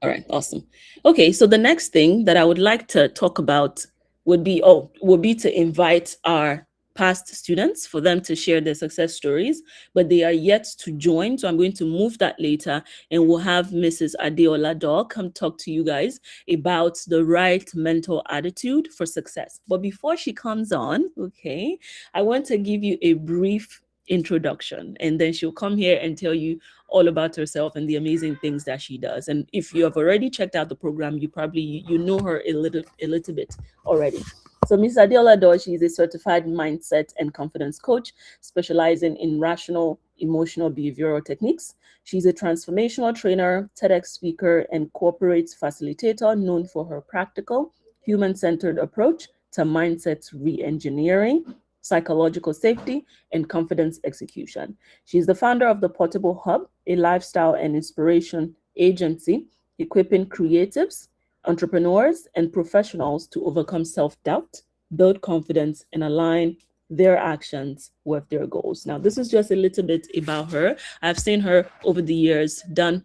All right, awesome. Okay, so the next thing that I would like to talk about would be to invite our past students for them to share their success stories, but they are yet to join. So I'm going to move that later, and we'll have Mrs. Adeola Daw come talk to you guys about the right mental attitude for success. But before she comes on, okay, I want to give you a brief introduction, and then she'll come here and tell you all about herself and the amazing things that she does. And if you have already checked out the program, you know her a little bit already. So Ms. Adiola Dor, she is a certified mindset and confidence coach specializing in rational emotional behavioral techniques. She's a transformational trainer, TEDx speaker, and corporate facilitator known for her practical, human-centered approach to mindset re-engineering, psychological safety, and confidence execution. She's the founder of the Portable Hub, a lifestyle and inspiration agency equipping creatives, entrepreneurs, and professionals to overcome self doubt, build confidence, and align their actions with their goals. Now, this is just a little bit about her. I've seen her over the years done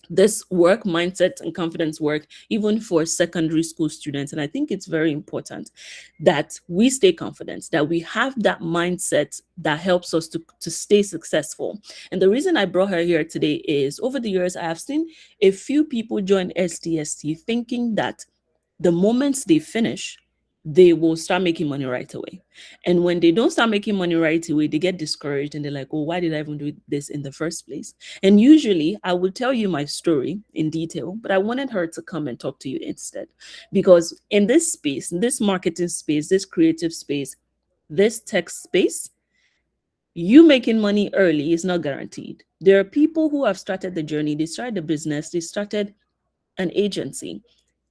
this work, mindset and confidence work, even for secondary school students. And I think it's very important that we stay confident, that we have that mindset that helps us to stay successful. And the reason I brought her here today is over the years, I have seen a few people join SDST thinking that the moment they finish, they will start making money right away. And when they don't start making money right away, they get discouraged and they're like, oh, why did I even do this in the first place? And usually I will tell you my story in detail, but I wanted her to come and talk to you instead. Because in this space, in this marketing space, this creative space, this tech space, you making money early is not guaranteed. There are people who have started the journey, they started a business, they started an agency,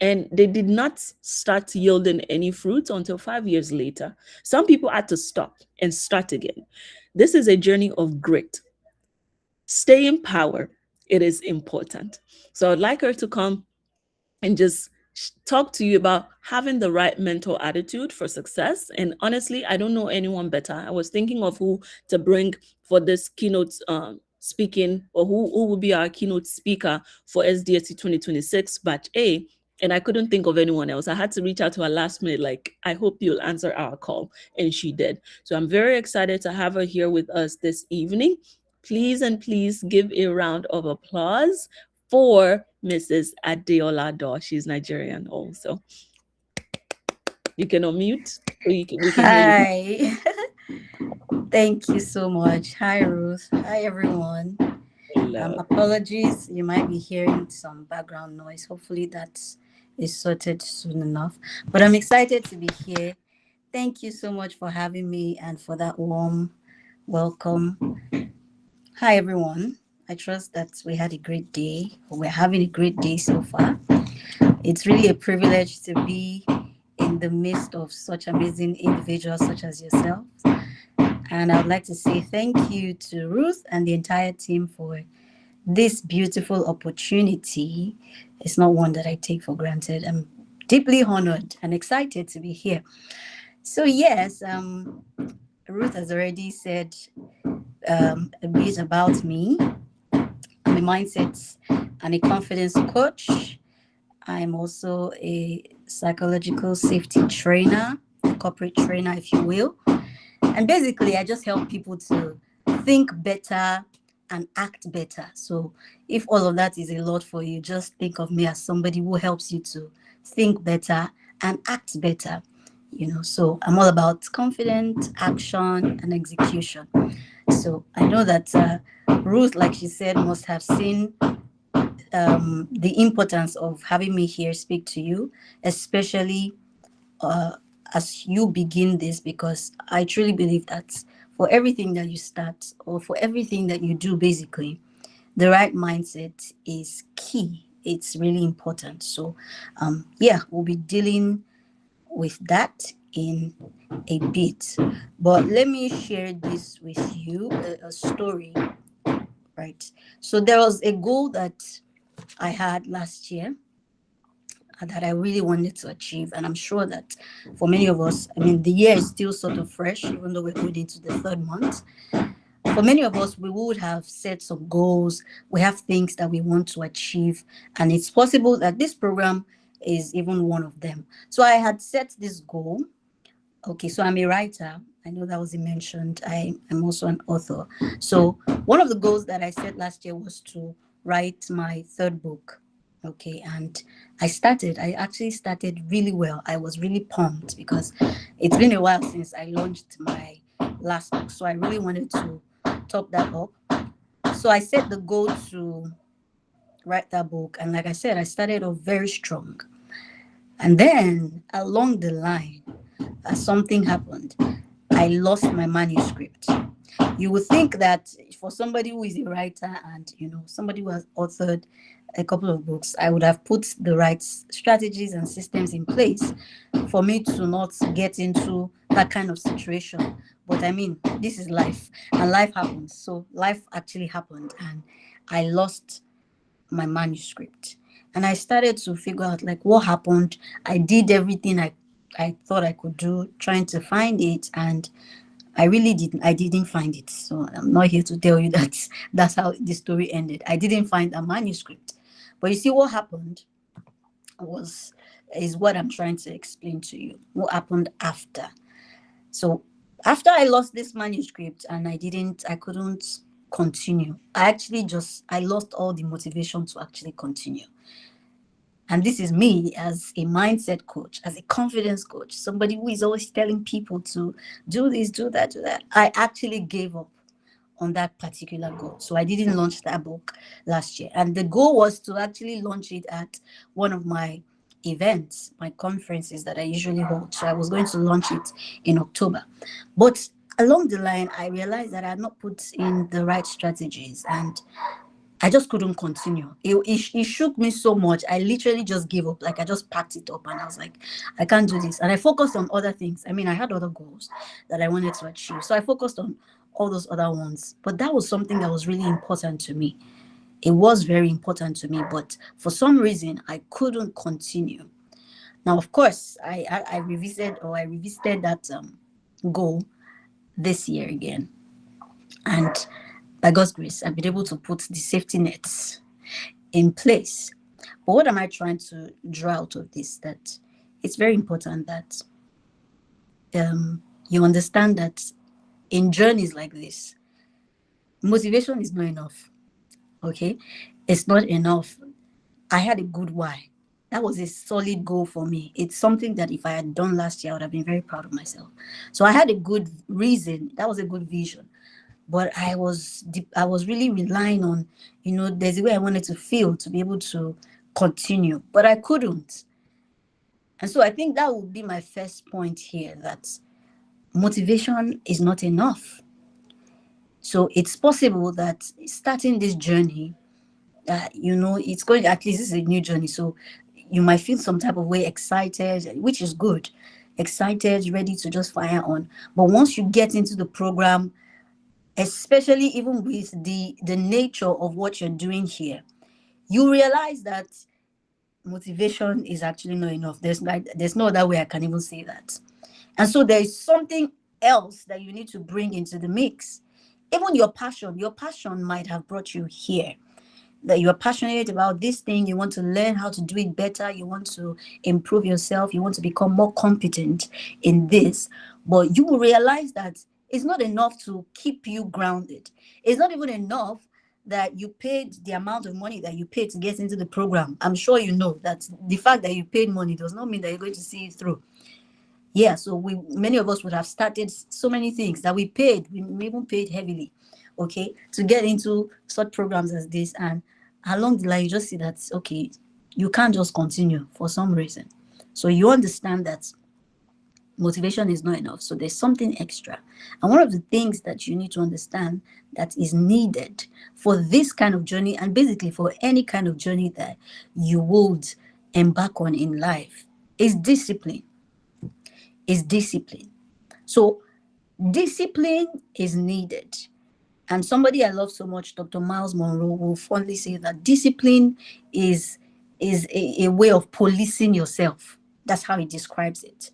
and they did not start yielding any fruit until 5 years later. Some people had to stop and start again. This is a journey of grit. Stay in power. It is important. So I'd like her to come and just talk to you about having the right mental attitude for success. And honestly, I don't know anyone better. I was thinking of who to bring for this keynote speaking, or who will be our keynote speaker for SDST 2026 Batch A. And I couldn't think of anyone else. I had to reach out to her last minute, like, I hope you'll answer our call. And she did. So I'm very excited to have her here with us this evening. Please and please give a round of applause for Mrs. Adeola Daw. She's Nigerian also. You can unmute, or we can hear you. Hi. Thank you so much. Hi, Ruth. Hi, everyone. Hello. Apologies, you might be hearing some background noise. Hopefully, that is sorted soon enough. But I'm excited to be here. Thank you so much for having me and for that warm welcome. Hi, everyone. I trust that we had a great day, or we're having a great day so far. It's really a privilege to be in the midst of such amazing individuals such as yourself. And I would like to say thank you to Ruth and the entire team for this beautiful opportunity. It's not one that I take for granted. I'm deeply honored and excited to be here. So, yes, Ruth has already said a bit about me. I'm a mindset and a confidence coach. I'm also a psychological safety trainer, a corporate trainer, if you will. And basically, I just help people to think better and act better. So if all of that is a lot for you, just think of me as somebody who helps you to think better and act better. So I'm all about confidence, action, and execution. So I know that Ruth, like she said, must have seen the importance of having me here speak to you, especially as you begin this, because I truly believe that for everything that you start, or for everything that you do, basically, the right mindset is key. It's really important. So, yeah, we'll be dealing with that in a bit. But let me share this with you, a story, right? So there was a goal that I had last year that I really wanted to achieve. And I'm sure that for many of us, I mean, the year is still sort of fresh, even though we're going into the third month. For many of us, we would have set some goals. We have things that we want to achieve, and it's possible that this program is even one of them. So I had set this goal. Okay, so I'm a writer. I know that was mentioned. I am also an author. So one of the goals that I set last year was to write my third book. Okay, and I actually started really well. I was really pumped because it's been a while since I launched my last book. So I really wanted to top that up. So I set the goal to write that book. And like I said, I started off very strong. And then along the line, something happened. I lost my manuscript. You would think that for somebody who is a writer and somebody who has authored a couple of books, I would have put the right strategies and systems in place for me to not get into that kind of situation. But I mean, this is life, and life happens. So life actually happened, and I lost my manuscript. And I started to figure out like what happened. I did everything I thought I could do trying to find it, and I didn't find it. So I'm not here to tell you that that's how the story ended. I didn't find a manuscript. But you see what happened was is what I'm trying to explain to you. What happened after. So after I lost this manuscript and I couldn't continue. I lost all the motivation to actually continue. And this is me as a mindset coach, as a confidence coach, somebody who is always telling people to do this, do that, do that. I actually gave up on that particular goal. So I didn't launch that book last year. And the goal was to actually launch it at one of my events, my conferences that I usually hold. So I was going to launch it in October. But along the line, I realized that I had not put in the right strategies, and I just couldn't continue. It shook me so much. I literally just gave up. Like I just packed it up and I was like, I can't do this. And I focused on other things. I mean, I had other goals that I wanted to achieve. So I focused on all those other ones. But that was something that was really important to me. It was very important to me. But for some reason, I couldn't continue. Now, of course, I revisited that goal this year again. And by God's grace, I've been able to put the safety nets in place. But what am I trying to draw out of this? That it's very important that you understand that in journeys like this, motivation is not enough. Okay, it's not enough. I had a good why. That was a solid goal for me. It's something that if I had done last year, I would have been very proud of myself. So I had a good reason. That was a good vision. But I was really relying on, there's a way I wanted to feel to be able to continue, but I couldn't. And so I think that would be my first point here, that motivation is not enough. So it's possible that starting this journey, it's going, at least this is a new journey. So you might feel some type of way excited, which is good, excited, ready to just fire on. But once you get into the program, especially even with the nature of what you're doing here, you realize that motivation is actually not enough. There's no other way I can even say that. And so there is something else that you need to bring into the mix. Even your passion might have brought you here, that you're passionate about this thing, you want to learn how to do it better, you want to improve yourself, you want to become more competent in this, but you will realize that it's not enough to keep you grounded. It's not even enough that you paid the amount of money that you paid to get into the program. I'm sure you know that the fact that you paid money does not mean that you're going to see it through. Yeah, so many of us would have started so many things that we even paid heavily, okay, to get into such programs as this. And along the line, you just see that, okay, you can't just continue for some reason. So you understand that motivation is not enough. So there's something extra. And one of the things that you need to understand that is needed for this kind of journey, and basically for any kind of journey that you would embark on in life, is discipline. Is discipline. So discipline is needed. And somebody I love so much, Dr. Miles Monroe, will fondly say that discipline is a way of policing yourself. That's how he describes it.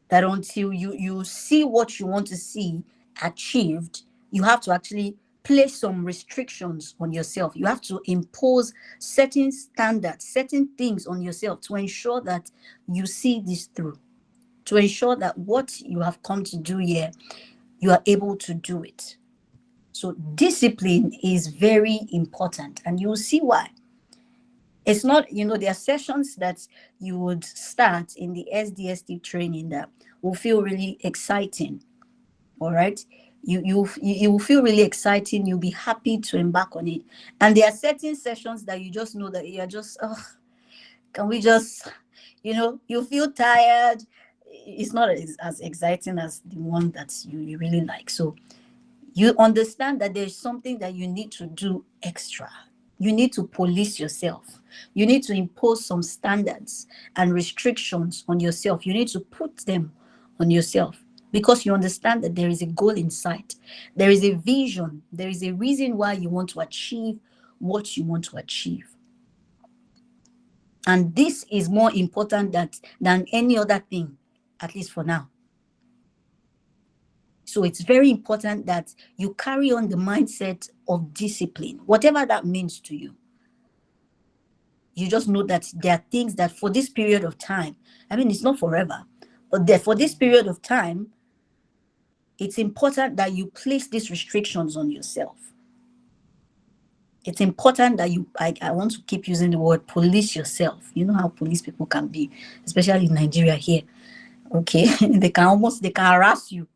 That until you see what you want to see achieved, You have to actually place some restrictions on yourself. You have to impose certain standards, certain things on yourself to ensure that you see this through, to ensure that what you have come to do here, you are able to do it. So discipline is very important, and you will see why. It's not, there are sessions that you would start in the SDST training that will feel really exciting. All right. You will feel really exciting. You'll be happy to embark on it. And there are certain sessions that you just know that you're just, oh, can we just, you feel tired. It's not as exciting as the one that you really like. So you understand that there's something that you need to do extra. You need to police yourself. You need to impose some standards and restrictions on yourself. You need to put them on yourself because you understand that there is a goal in sight. There is a vision. There is a reason why you want to achieve what you want to achieve. And this is more important than any other thing, at least for now. So it's very important that you carry on the mindset of discipline, whatever that means to you. You just know that there are things that for this period of time, I mean, it's not forever, but that for this period of time, it's important that you place these restrictions on yourself. It's important that I want to keep using the word police yourself. You know how police people can be, especially in Nigeria here. Okay. they can harass you.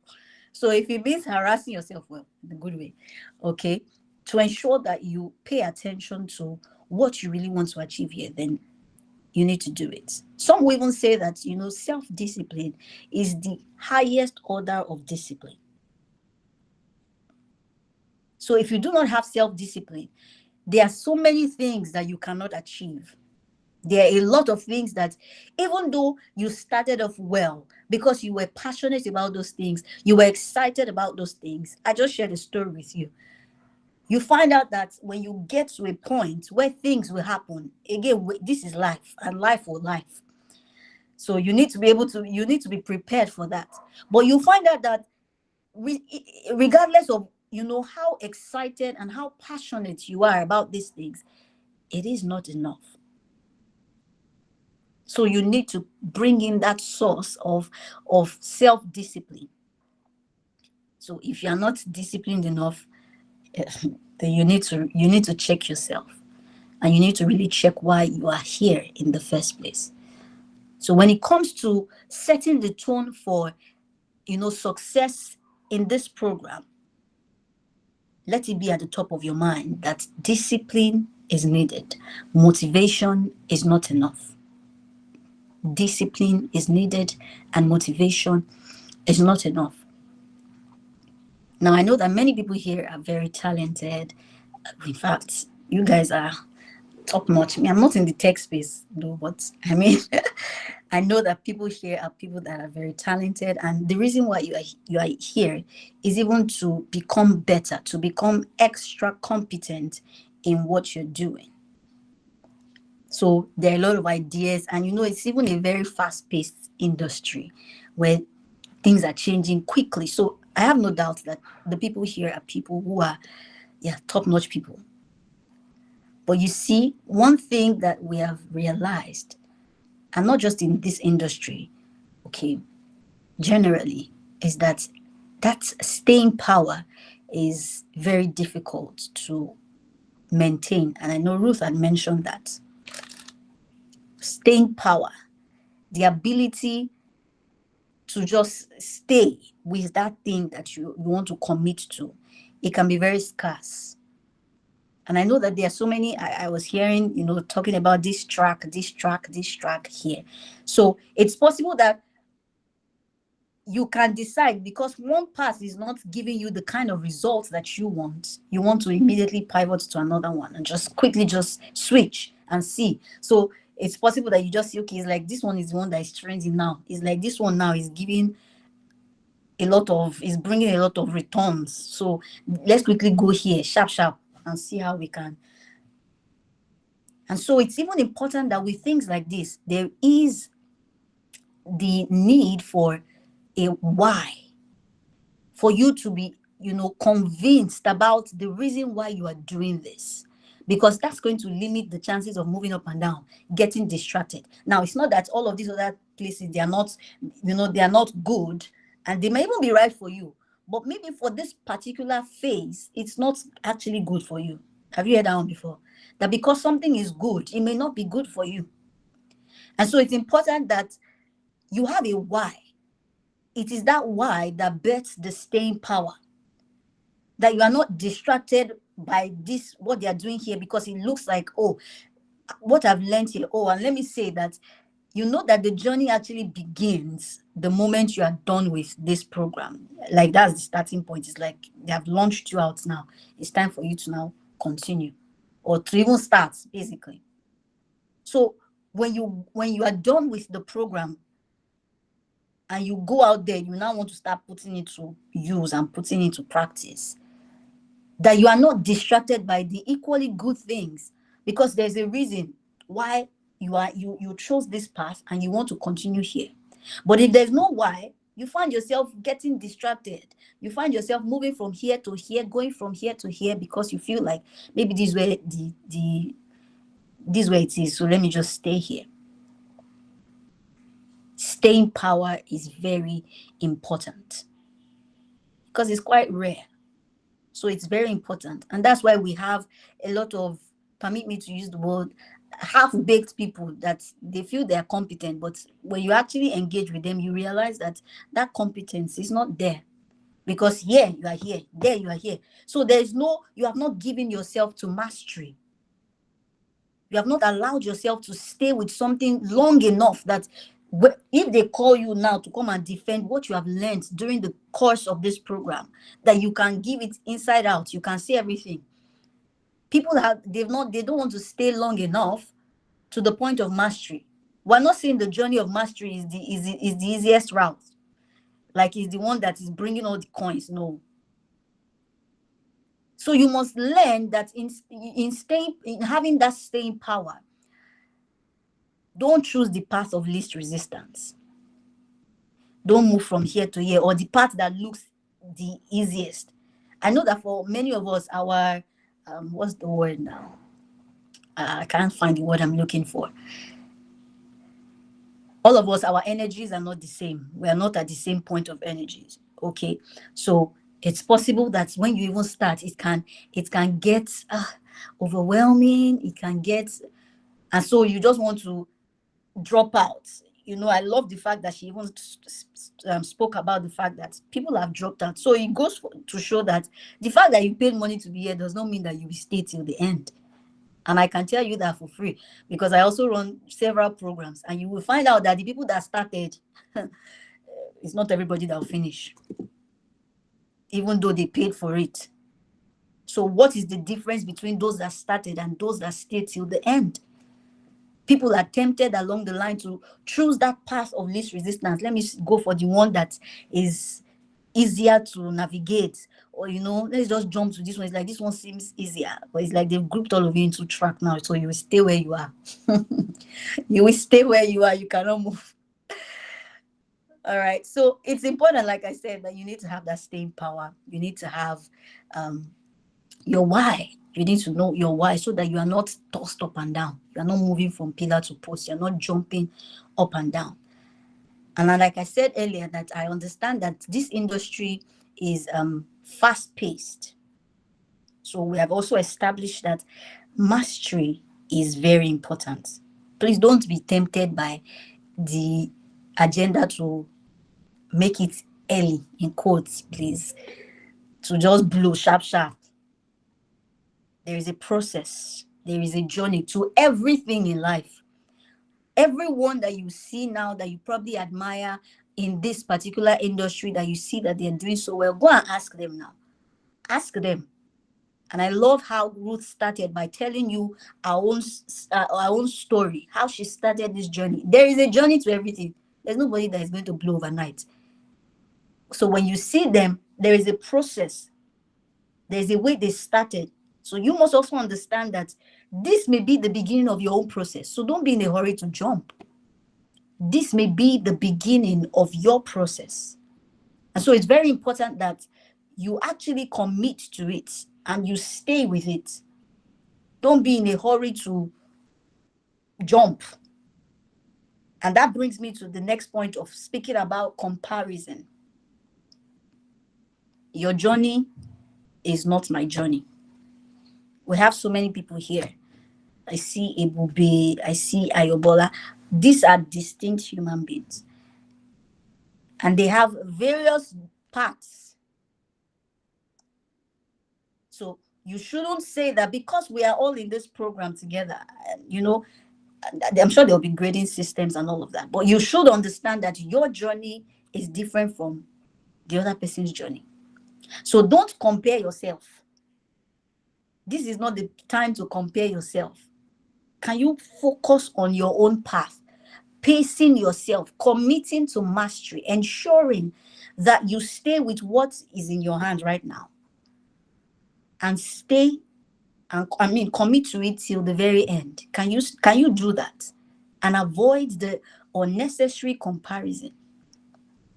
So if it means harassing yourself, well, in a good way, okay, to ensure that you pay attention to what you really want to achieve here, then you need to do it. Some will even say that, self-discipline is the highest order of discipline. So if you do not have self-discipline, there are so many things that you cannot achieve. There are a lot of things that, even though you started off well because you were passionate about those things, you were excited about those things. I just shared a story with you. You find out that when you get to a point where things will happen, again, this is life, and life will life. So you need to be prepared for that. But you find out that regardless of, how excited and how passionate you are about these things, it is not enough. So you need to bring in that source of self-discipline. So if you're not disciplined enough, then you need to check yourself, and you need to really check why you are here in the first place. So when it comes to setting the tone for, success in this program, let it be at the top of your mind that discipline is needed. Motivation is not enough. Discipline is needed, and motivation is not enough. Now, I know that many people here are very talented. In fact, you guys are top notch. Me, I'm not in the tech space though, but I mean, I know that people here are people that are very talented, and the reason why you are here is even to become better, to become extra competent in what you're doing. So there are a lot of ideas, and it's even a very fast-paced industry where things are changing quickly. So I have no doubt that the people here are people who are, top-notch people. But you see, one thing that we have realized, and not just in this industry, okay, generally, is that staying power is very difficult to maintain. And I know Ruth had mentioned that. Staying power, the ability to just stay with that thing that you want to commit to, it can be very scarce. And I know that there are so many, I was hearing, talking about this track here. So it's possible that you can decide, because one path is not giving you the kind of results that you want. You want to immediately pivot to another one and just quickly just switch and see. So it's possible that you just see, okay, it's like this one is the one that is trending now. It's like this one now is bringing a lot of returns. So let's quickly go here, sharp, and see how we can. And so it's even important that with things like this, there is the need for a why, for you to be, convinced about the reason why you are doing this, because that's going to limit the chances of moving up and down, getting distracted. Now, it's not that all of these other places, they are not, they are not good, and they may even be right for you, but maybe for this particular phase, it's not actually good for you. Have you heard that one before? That because something is good, it may not be good for you. And so it's important that you have a why. It is that why that bets the staying power, that you are not distracted by this, what they are doing here, because it looks like, oh, what I've learned here. Oh, and let me say that that the journey actually begins the moment you are done with this program. Like, that's the starting point. It's like they have launched you out now. It's time for you to now continue, or to even start, basically. So when you are done with the program and you go out there, you now want to start putting it to use and putting it to practice, that you are not distracted by the equally good things, because there's a reason why you chose this path and you want to continue here. But if there's no why, you find yourself getting distracted. You find yourself moving from here to here, going from here to here, because you feel like maybe this way this way it is, so let me just stay here. Staying power is very important because it's quite rare. So it's very important. And that's why we have a lot of, permit me to use the word, half-baked people that they feel they're competent. But when you actually engage with them, you realize that that competence is not there. Because here you are here, there you are here. So you have not given yourself to mastery. You have not allowed yourself to stay with something long enough that if they call you now to come and defend what you have learned during the course of this program, that you can give it inside out, you can see everything. People they don't want to stay long enough to the point of mastery. We're not saying the journey of mastery is the easiest route, like it's the one that is bringing all the coins. No. So you must learn that in having that staying power, don't choose the path of least resistance. Don't move from here to here, or the path that looks the easiest. I know that for many of us, our what's the word now? I can't find the word I'm looking for. All of us, our energies are not the same. We are not at the same point of energies. Okay, so it's possible that when you even start, it can get overwhelming. It can get, and so you just want to drop out. I love the fact that she even spoke about the fact that people have dropped out. So it goes to show that the fact that you paid money to be here does not mean that you will stay till the end. And I can tell you that for free, because I also run several programs, and you will find out that the people that started, it's not everybody that will finish, even though they paid for it. So what is the difference between those that started and those that stayed till the end? People are tempted along the line to choose that path of least resistance. Let me go for the one that is easier to navigate, or let's just jump to this one. It's like this one seems easier, but it's like they've grouped all of you into track now, so you will stay where you are. You will stay where you are. You cannot move. All right, so it's important, like I said, that you need to have that staying power. You need to have your why. You need to know your why, so that you are not tossed up and down. You are not moving from pillar to post. You're not jumping up and down. And like I said earlier, that I understand that this industry is fast-paced. So we have also established that mastery is very important. Please don't be tempted by the agenda to make it early, in quotes, please, to just blow sharp. There is a process. There is a journey to everything in life. Everyone that you see now that you probably admire in this particular industry, that you see that they're doing so well, go and ask them now. Ask them. And I love how Ruth started by telling you our own story, how she started this journey. There is a journey to everything. There's nobody that is going to blow overnight. So when you see them, there is a process. There's a way they started. So you must also understand that this may be the beginning of your own process. So don't be in a hurry to jump. This may be the beginning of your process. And so it's very important that you actually commit to it and you stay with it. Don't be in a hurry to jump. And that brings me to the next point of speaking about comparison. Your journey is not my journey. We have so many people here. I see Ebube, I see Ayobola. These are distinct human beings. And they have various paths. So you shouldn't say that because we are all in this program together, I'm sure there'll be grading systems and all of that. But you should understand that your journey is different from the other person's journey. So don't compare yourself. This is not the time to compare yourself. Can you focus on your own path, pacing yourself, committing to mastery, ensuring that you stay with what is in your hand right now, and stay and commit to it till the very end? Can you do that and avoid the unnecessary comparison?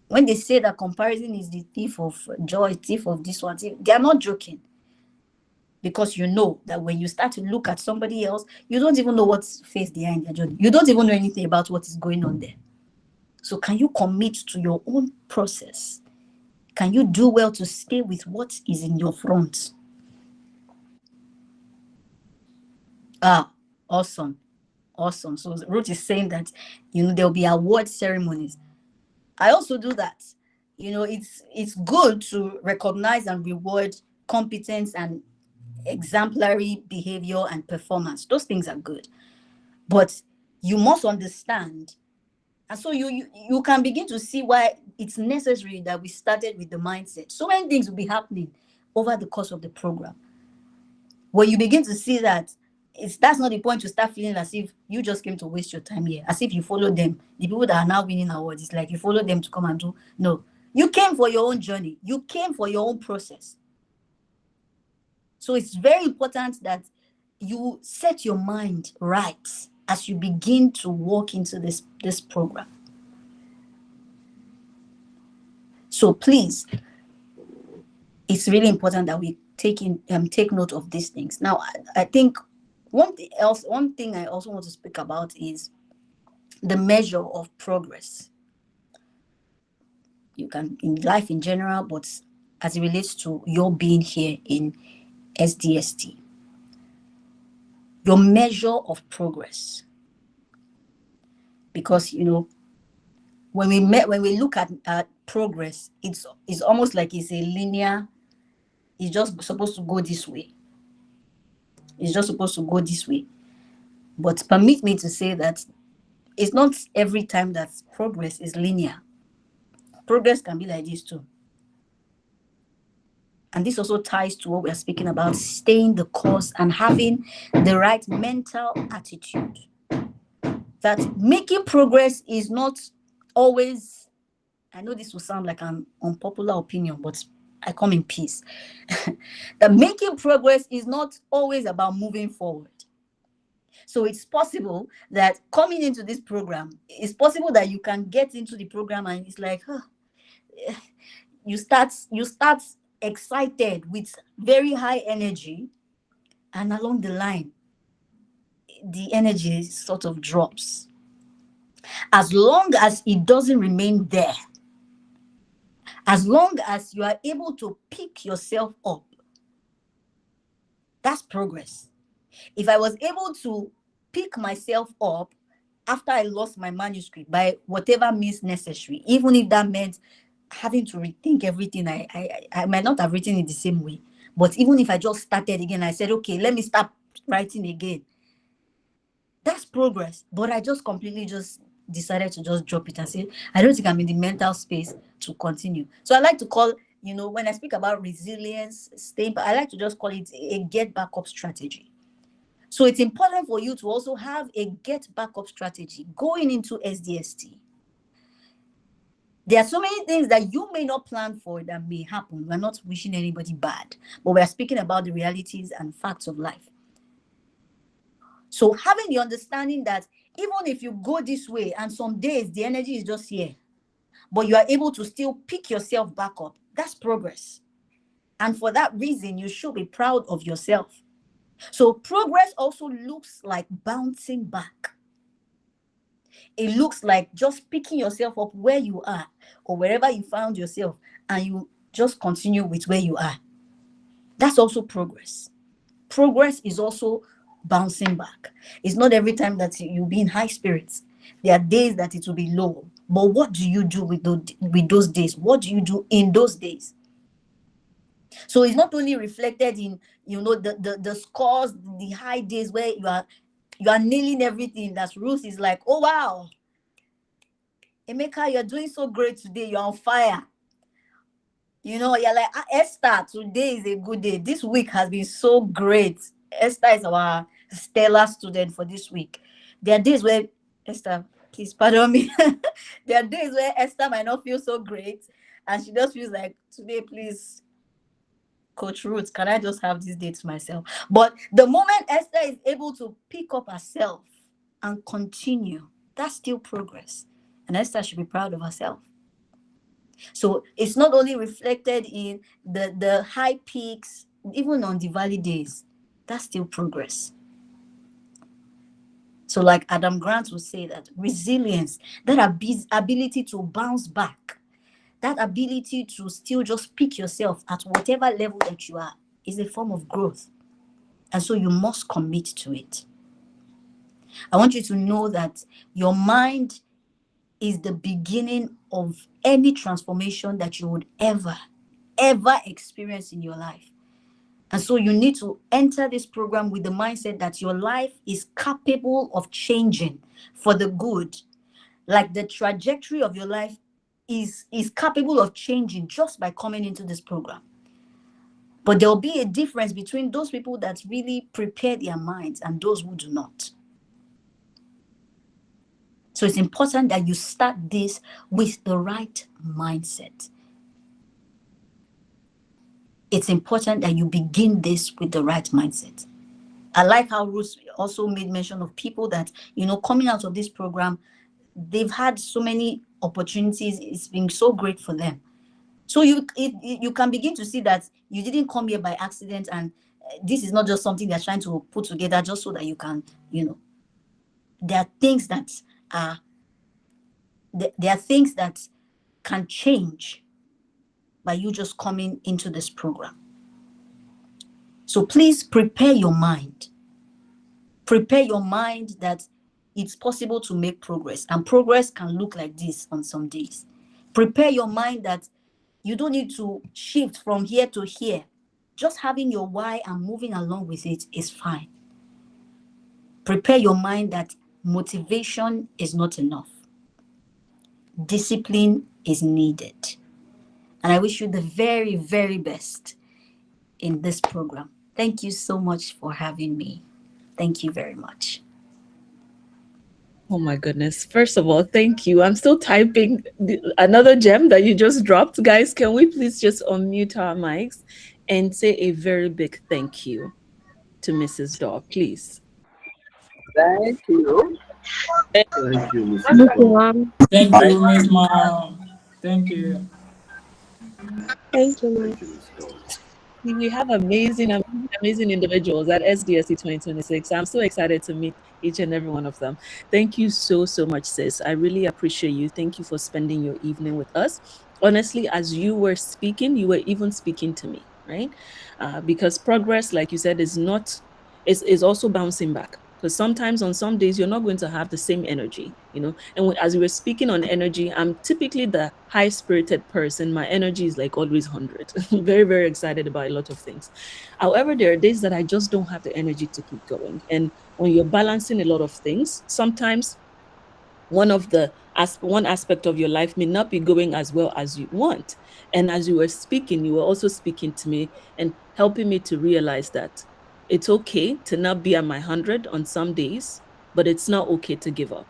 When they say that comparison is the thief of joy, thief of this one, they are not joking. Because you know that when you start to look at somebody else, you don't even know what's faced behind their journey. You don't even know anything about what is going on there. So can you commit to your own process? Can you do well to stay with what is in your front? Awesome. Awesome. So Ruth is saying that, there'll be award ceremonies. I also do that. It's good to recognize and reward competence and exemplary behavior and performance. Those things are good. But you must understand. And so you can begin to see why it's necessary that we started with the mindset. So many things will be happening over the course of the program, where you begin to see that that's not the point to start feeling as if you just came to waste your time here, as if you follow them. The people that are now winning awards, it's like you follow them to come and do. No, you came for your own journey. You came for your own process. So it's very important that you set your mind right as you begin to walk into this program. So please, it's really important that we take note of these things. Now, I think one thing I also want to speak about is the measure of progress. You can in life in general, but as it relates to your being here in SDST, your measure of progress. Because when we look at progress, it's almost like it's a linear. It's just supposed to go this way. It's just supposed to go this way. But permit me to say that it's not every time that progress is linear. Progress can be like this too. And this also ties to what we are speaking about, staying the course and having the right mental attitude. That making progress is not always, I know this will sound like an unpopular opinion, but I come in peace. That making progress is not always about moving forward. So it's possible that coming into this program, it's possible that you can get into the program and it's like, you start excited with very high energy, and along the line, the energy sort of drops. As long as it doesn't remain there, as long as you are able to pick yourself up, that's progress. If I was able to pick myself up after I lost my manuscript by whatever means necessary, even if that meant having to rethink everything, I might not have written it the same way. But even if I just started again, I said, okay, let me start writing again. That's progress. But I just completely decided to just drop it and say, I don't think I'm in the mental space to continue. So I like to call, when I speak about resilience, I like to just call it a get back up strategy. So it's important for you to also have a get back up strategy going into SDST. There are so many things that you may not plan for that may happen. We're not wishing anybody bad, but we're speaking about the realities and facts of life. So having the understanding that even if you go this way and some days the energy is just here, but you are able to still pick yourself back up, that's progress. And for that reason, you should be proud of yourself. So progress also looks like bouncing back. It looks like just picking yourself up where you are or wherever you found yourself, and you just continue with where you are. That's also progress. Progress is also bouncing back. It's not every time that you'll be in high spirits. There are days that it will be low. But what do you do with those days? What do you do in those days? So it's not only reflected in, the scores, the high days where you are nailing everything. That Ruth is like, oh wow, Emeka, you're doing so great today. You're on fire. You're like, Esther, today is a good day. This week has been so great. Esther is our stellar student for this week. There are days where, Esther, please pardon me. There are days where Esther might not feel so great, and she just feels like, today, please, Coach Ruth, can I just have this day to myself? But the moment Esther is able to pick up herself and continue, that's still progress. And Esther should be proud of herself. So it's not only reflected in the high peaks, even on the valley days, that's still progress. So like Adam Grant would say, that resilience, that ability to bounce back, that ability to still just pick yourself at whatever level that you are, is a form of growth. And so you must commit to it. I want you to know that your mind is the beginning of any transformation that you would ever experience in your life. And so you need to enter this program with the mindset that your life is capable of changing for the good. Like the trajectory of your life is capable of changing just by coming into this program. But there'll be a difference between those people that really prepare their minds and those who do not. So it's important that you start this with the right mindset. It's important that you begin this with the right mindset. I like how Ruth also made mention of people that, coming out of this program, they've had so many opportunities. It's been so great for them. So you can begin to see that you didn't come here by accident, and this is not just something they're trying to put together just so that you can, there are things that are, there are things that can change by you just coming into this program. So please prepare your mind. Prepare your mind that it's possible to make progress, and progress can look like this on some days. Prepare your mind that you don't need to shift from here to here. Just having your why and moving along with it is fine. Prepare your mind that motivation is not enough. Discipline is needed. And I wish you the very, very best in this program. Thank you so much for having me. Thank you very much. Oh my goodness. First of all, thank you. I'm still typing another gem that you just dropped. Guys, can we please just unmute our mics and say a very big thank you to Mrs. Daw, please? Thank you. Thank Thank you, Mrs. Thank you, Dawn. ma'am. Thank you, Miss Mom. Thank you. Thank you, ma'am. Thank you, Mrs. Dawn. We have amazing, amazing individuals at SDST 2026. I'm so excited to meet each and every one of them. Thank you so, so much, sis. I really appreciate you. Thank you for spending your evening with us. Honestly, as you were speaking, you were even speaking to me, right? Because progress, like you said, is also bouncing back. Because sometimes on some days you're not going to have the same energy, And as we were speaking on energy, I'm typically the high-spirited person. My energy is like always 100. Very, very excited about a lot of things. However, there are days that I just don't have the energy to keep going. And when you're balancing a lot of things, sometimes one aspect of your life may not be going as well as you want. And as you were speaking, you were also speaking to me and helping me to realize that it's okay to not be at my 100 on some days, but it's not okay to give up.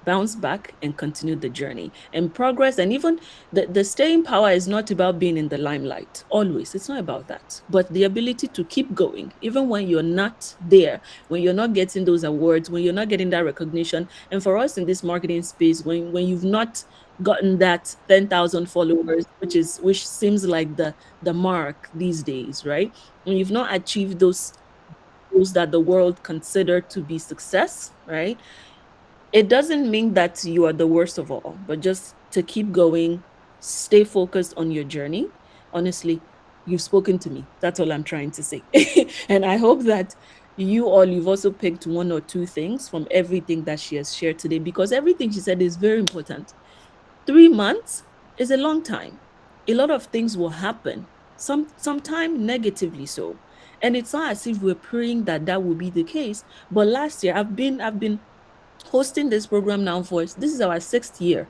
bounce back and continue the journey and progress. And even the staying power is not about being in the limelight always. It's not about that, but the ability to keep going even when you're not there, when you're not getting those awards, when you're not getting that recognition. And for us in this marketing space, when you've not gotten that 10,000 followers, which seems like the mark these days, right? When you've not achieved those that the world consider to be success, right? It doesn't mean that you are the worst of all, but just to keep going, stay focused on your journey. Honestly, you've spoken to me. That's all I'm trying to say. And I hope that you've also picked one or two things from everything that she has shared today, because everything she said is very important. 3 months is a long time. A lot of things will happen, sometime negatively so. And it's not as if we're praying that that will be the case. But last year, I've been hosting this program now for this is our 6th year.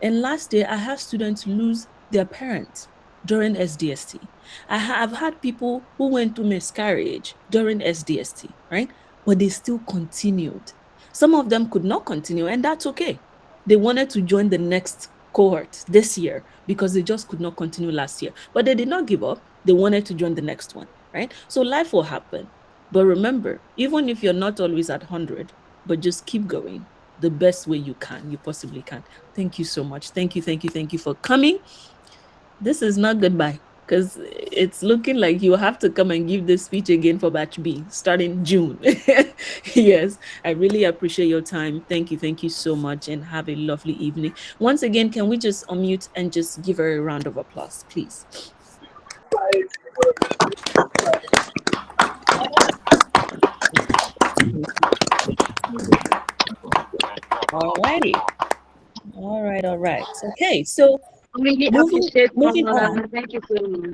And last year, I had students lose their parents during SDST. I've had people who went through miscarriage during SDST, right? But they still continued. Some of them could not continue, and that's okay. They wanted to join the next cohort this year because they just could not continue last year. But they did not give up. They wanted to join the next one, right? So life will happen. But remember, even if you're not always at 100, but just keep going the best way you possibly can. Thank you so much. Thank you for coming. This is not goodbye, because it's looking like you have to come and give this speech again for batch B starting June. Yes, I really appreciate your time. Thank you so much, and have a lovely evening. Once again, can we just unmute and just give her a round of applause, please? Alrighty. All right. Okay, so Really moving appreciate moving on. Pamela. Thank you so much.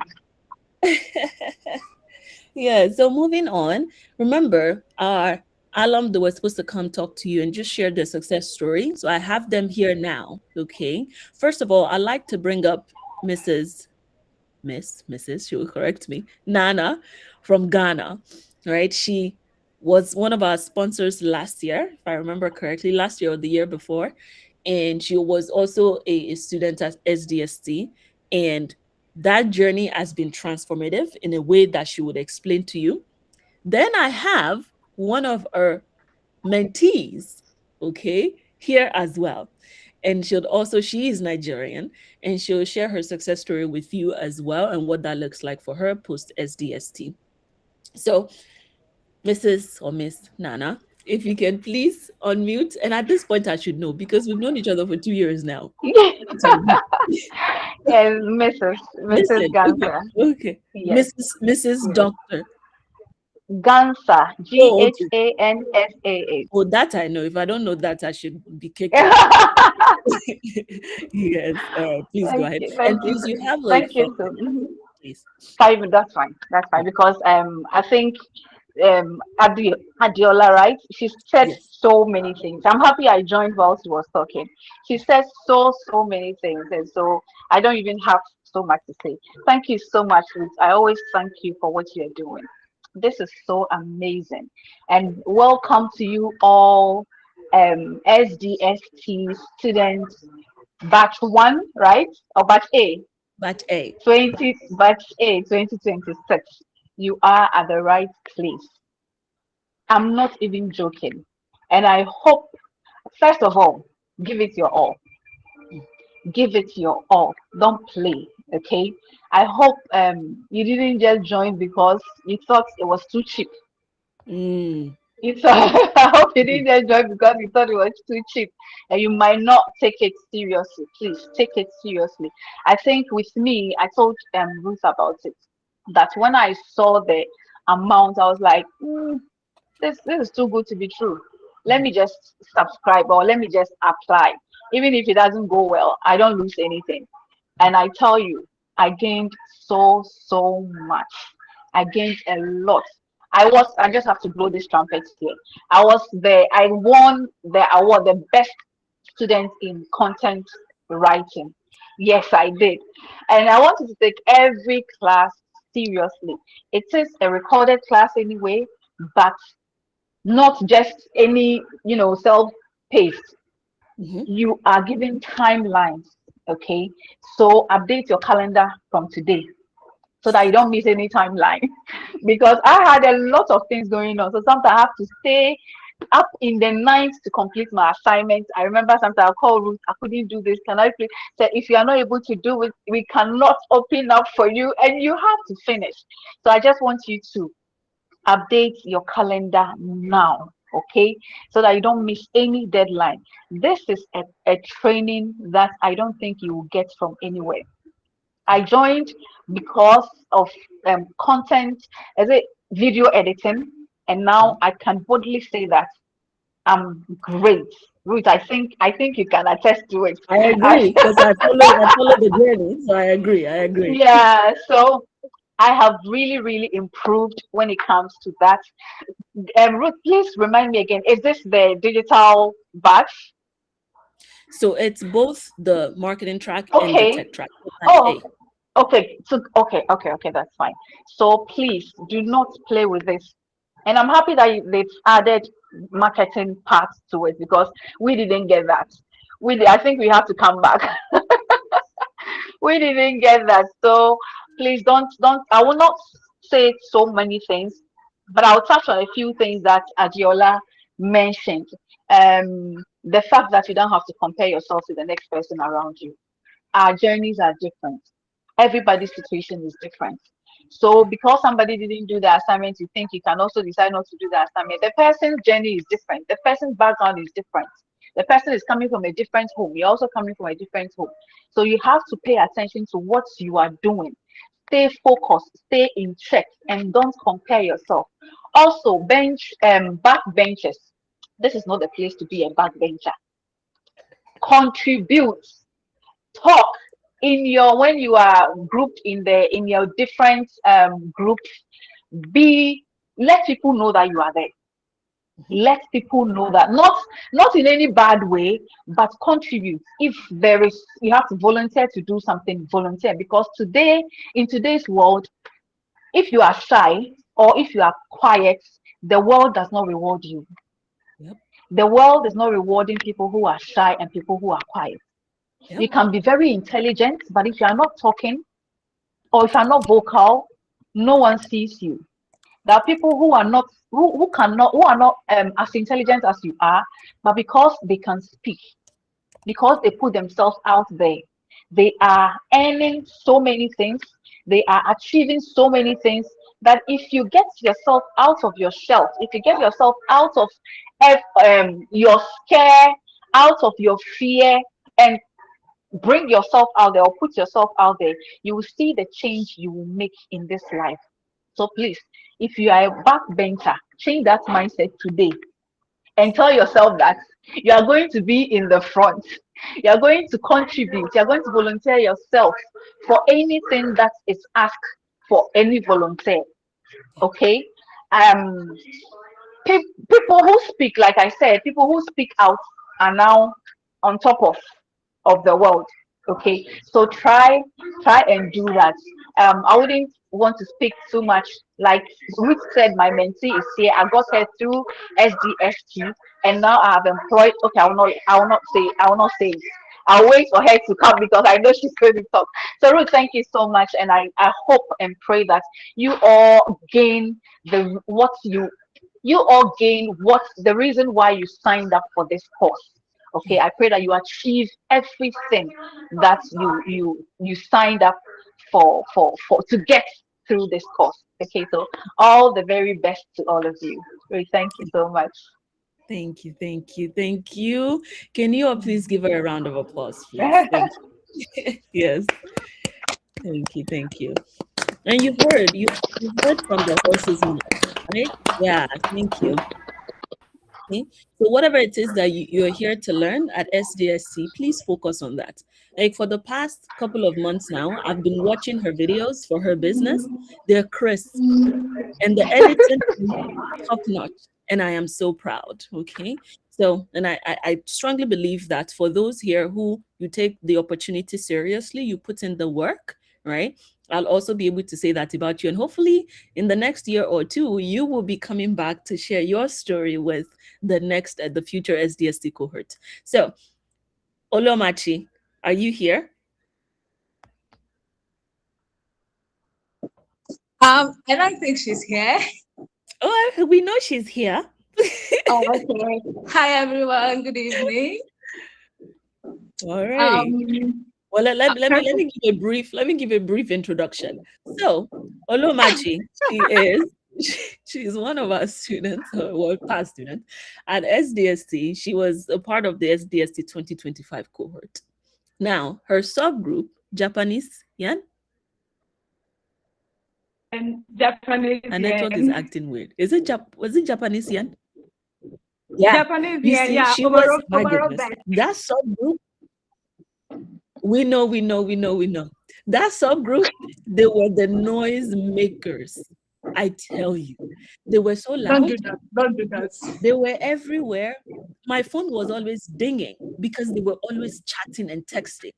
Yeah, so moving on, remember our alum that was supposed to come talk to you and just share their success story. So I have them here now. Okay. First of all, I like to bring up Mrs. She will correct me, Nana from Ghana, right? She was one of our sponsors last year, if I remember correctly, last year or the year before. And she was also a student at SDST. And that journey has been transformative in a way that she would explain to you. Then I have one of our mentees, okay, here as well. And she is Nigerian, and she'll share her success story with you as well and what that looks like for her post SDST. So, Mrs. or Miss Nana, if you can please unmute. And at this point, I should know because we've known each other for 2 years now. Yes, Mrs. Listen, okay, Gansa. okay. Yes, Mrs. yes. Doctor. Gansa. Oh, okay. Ghansa. Oh, that I know. If I don't know that, I should be kicked out. Yes. Please go ahead. And Thank you. please, you have like Thank you 5 minutes, please. 5 minutes. That's fine. That's fine because I think Adiola, right? She said Yes. so many things. I'm happy I joined while she was talking. She said so many things, and so I don't even have so much to say. Thank you so much, Ruth. I always thank you for what you're doing. This is so amazing, and welcome to you all, SDST students, batch one, right? Or batch A, Batch A. 2026. You are at the right place. I'm not even joking. And I hope, first of all, give it your all. Give it your all. Don't play. Okay. I hope you didn't just join because you thought it was too cheap. Mm. It's, I hope you didn't just join because you thought it was too cheap, and you might not take it seriously. Please take it seriously. I think with me, I told Ruth about it. That when I saw the amount, I was like, this is too good to be true. Let me just subscribe or let me just apply. Even if it doesn't go well, I don't lose anything. And I tell you, I gained so much. I gained a lot. I just have to blow this trumpet here. I won the award, the best student in content writing. Yes, I did. And I wanted to take every class seriously. It is a recorded class anyway, but not just any, self-paced. You are given timelines. Okay, so update your calendar from today so that you don't miss any timeline. Because I had a lot of things going on, so sometimes I have to stay up in the night to complete my assignments. I remember sometimes I call Ruth, I couldn't do this. Can I please say, if you are not able to do it, we cannot open up for you, and you have to finish. So I just want you to update your calendar now, okay, so that you don't miss any deadline. This is a training that I don't think you will get from anywhere. I joined because of content, as a video editing, and now I can boldly say that I'm great. Ruth, I think you can attest to it. I agree because I follow the journey, so I agree. I agree. Yeah, so I have really, really improved when it comes to that. Ruth, please remind me again, is this the digital batch? So it's both the marketing track and the Okay. tech track. So Batch Oh, A. okay. So okay, that's fine. So please do not play with this. And I'm happy that they've added marketing parts to it, because we didn't get that. I think we have to come back. We didn't get that. So please don't I will not say so many things, but I'll touch on a few things that Adiola mentioned. The fact that you don't have to compare yourself to the next person around you. Our journeys are different. Everybody's situation is different. So because somebody didn't do the assignment, you think you can also decide not to do the assignment. The person's journey is different. The person's background is different. The person is coming from a different home. You're also coming from a different home. So you have to pay attention to what you are doing. Stay focused, stay in check, and don't compare yourself. Also, backbenchers. This is not the place to be a backbencher. Contribute, talk in your when you are grouped in your different groups. Be Let people know that you are there. Let people know that, not in any bad way, but contribute. If there is, you have to volunteer to do something, volunteer, because today, in today's world, if you are shy or if you are quiet, the world does not reward you. Yep. The world is not rewarding people who are shy and people who are quiet. Yep. You can be very intelligent, but if you are not talking, or if you are not vocal, no one sees you. There are people who are not who cannot who are not as intelligent as you are, but because they can speak, because they put themselves out there, they are earning so many things, they are achieving so many things, that if you get yourself out of your shelf, if you get yourself out of your scare, out of your fear, and bring yourself out there or put yourself out there, you will see the change you will make in this life. So please, if you are a backbencher, change that mindset today and tell yourself that you are going to be in the front. You are going to contribute. You are going to volunteer yourself for anything that is asked for any volunteer. Okay. Um, People who speak, like I said, people who speak out are now on top of the world. Okay, so try and do that. I wouldn't want to speak too much. Like Ruth said, my mentee is here. I got her through SDST, and now I have employed. Okay, I will not say it. I'll wait for her to come because I know she's going to talk. So Ruth, thank you so much, and I hope and pray that you all gain what the reason why you signed up for this course. Okay, I pray that you achieve everything that you signed up for to get through this course. Okay, so all the very best to all of you. Really, thank you so much. Thank you, thank you, thank you. Can you all please give her a round of applause, please? Thank you. Yes, thank you, thank you. And you've heard from the horse's mouth, right? Yeah, thank you. Okay. So whatever it is that you're here to learn at SDSC, please focus on that. Like for the past couple of months now, I've been watching her videos for her business. They're crisp and the editing is top notch. And I am so proud. Okay. So, and I strongly believe that for those here who you take the opportunity seriously, you put in the work, right? I'll also be able to say that about you. And hopefully, in the next year or two, you will be coming back to share your story with the future SDST cohort. So, Olomachi, are you here? I don't think she's here. Oh, we know she's here. Oh, okay. Hi, everyone. Good evening. Alrighty. Um, Well, first let me give a brief introduction. So, Olomachi, she's one of our students, well, past students at SDST. She was a part of the SDST 2025 cohort. Now, her subgroup, Japanese, Yan, And Japanese her network is yen. acting weird. Was it Japanese, Yan? Yeah. Japanese You yen, see, yeah. she was, Overall, my overall goodness, that subgroup. We know. That subgroup, they were the noise makers. I tell you, they were so Don't loud. do that. Don't do that. They were everywhere. My phone was always dinging because they were always chatting and texting.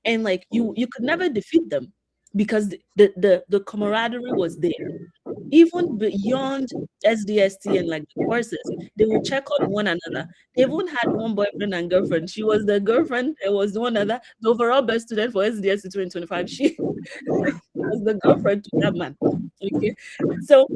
And like you could never defeat them because the camaraderie was there. Even beyond SDST and like the courses, they would check on one another. They even had one boyfriend and girlfriend. She was the girlfriend, there was one other, the overall best student for SDST 2025. She was the girlfriend to that man. Okay. So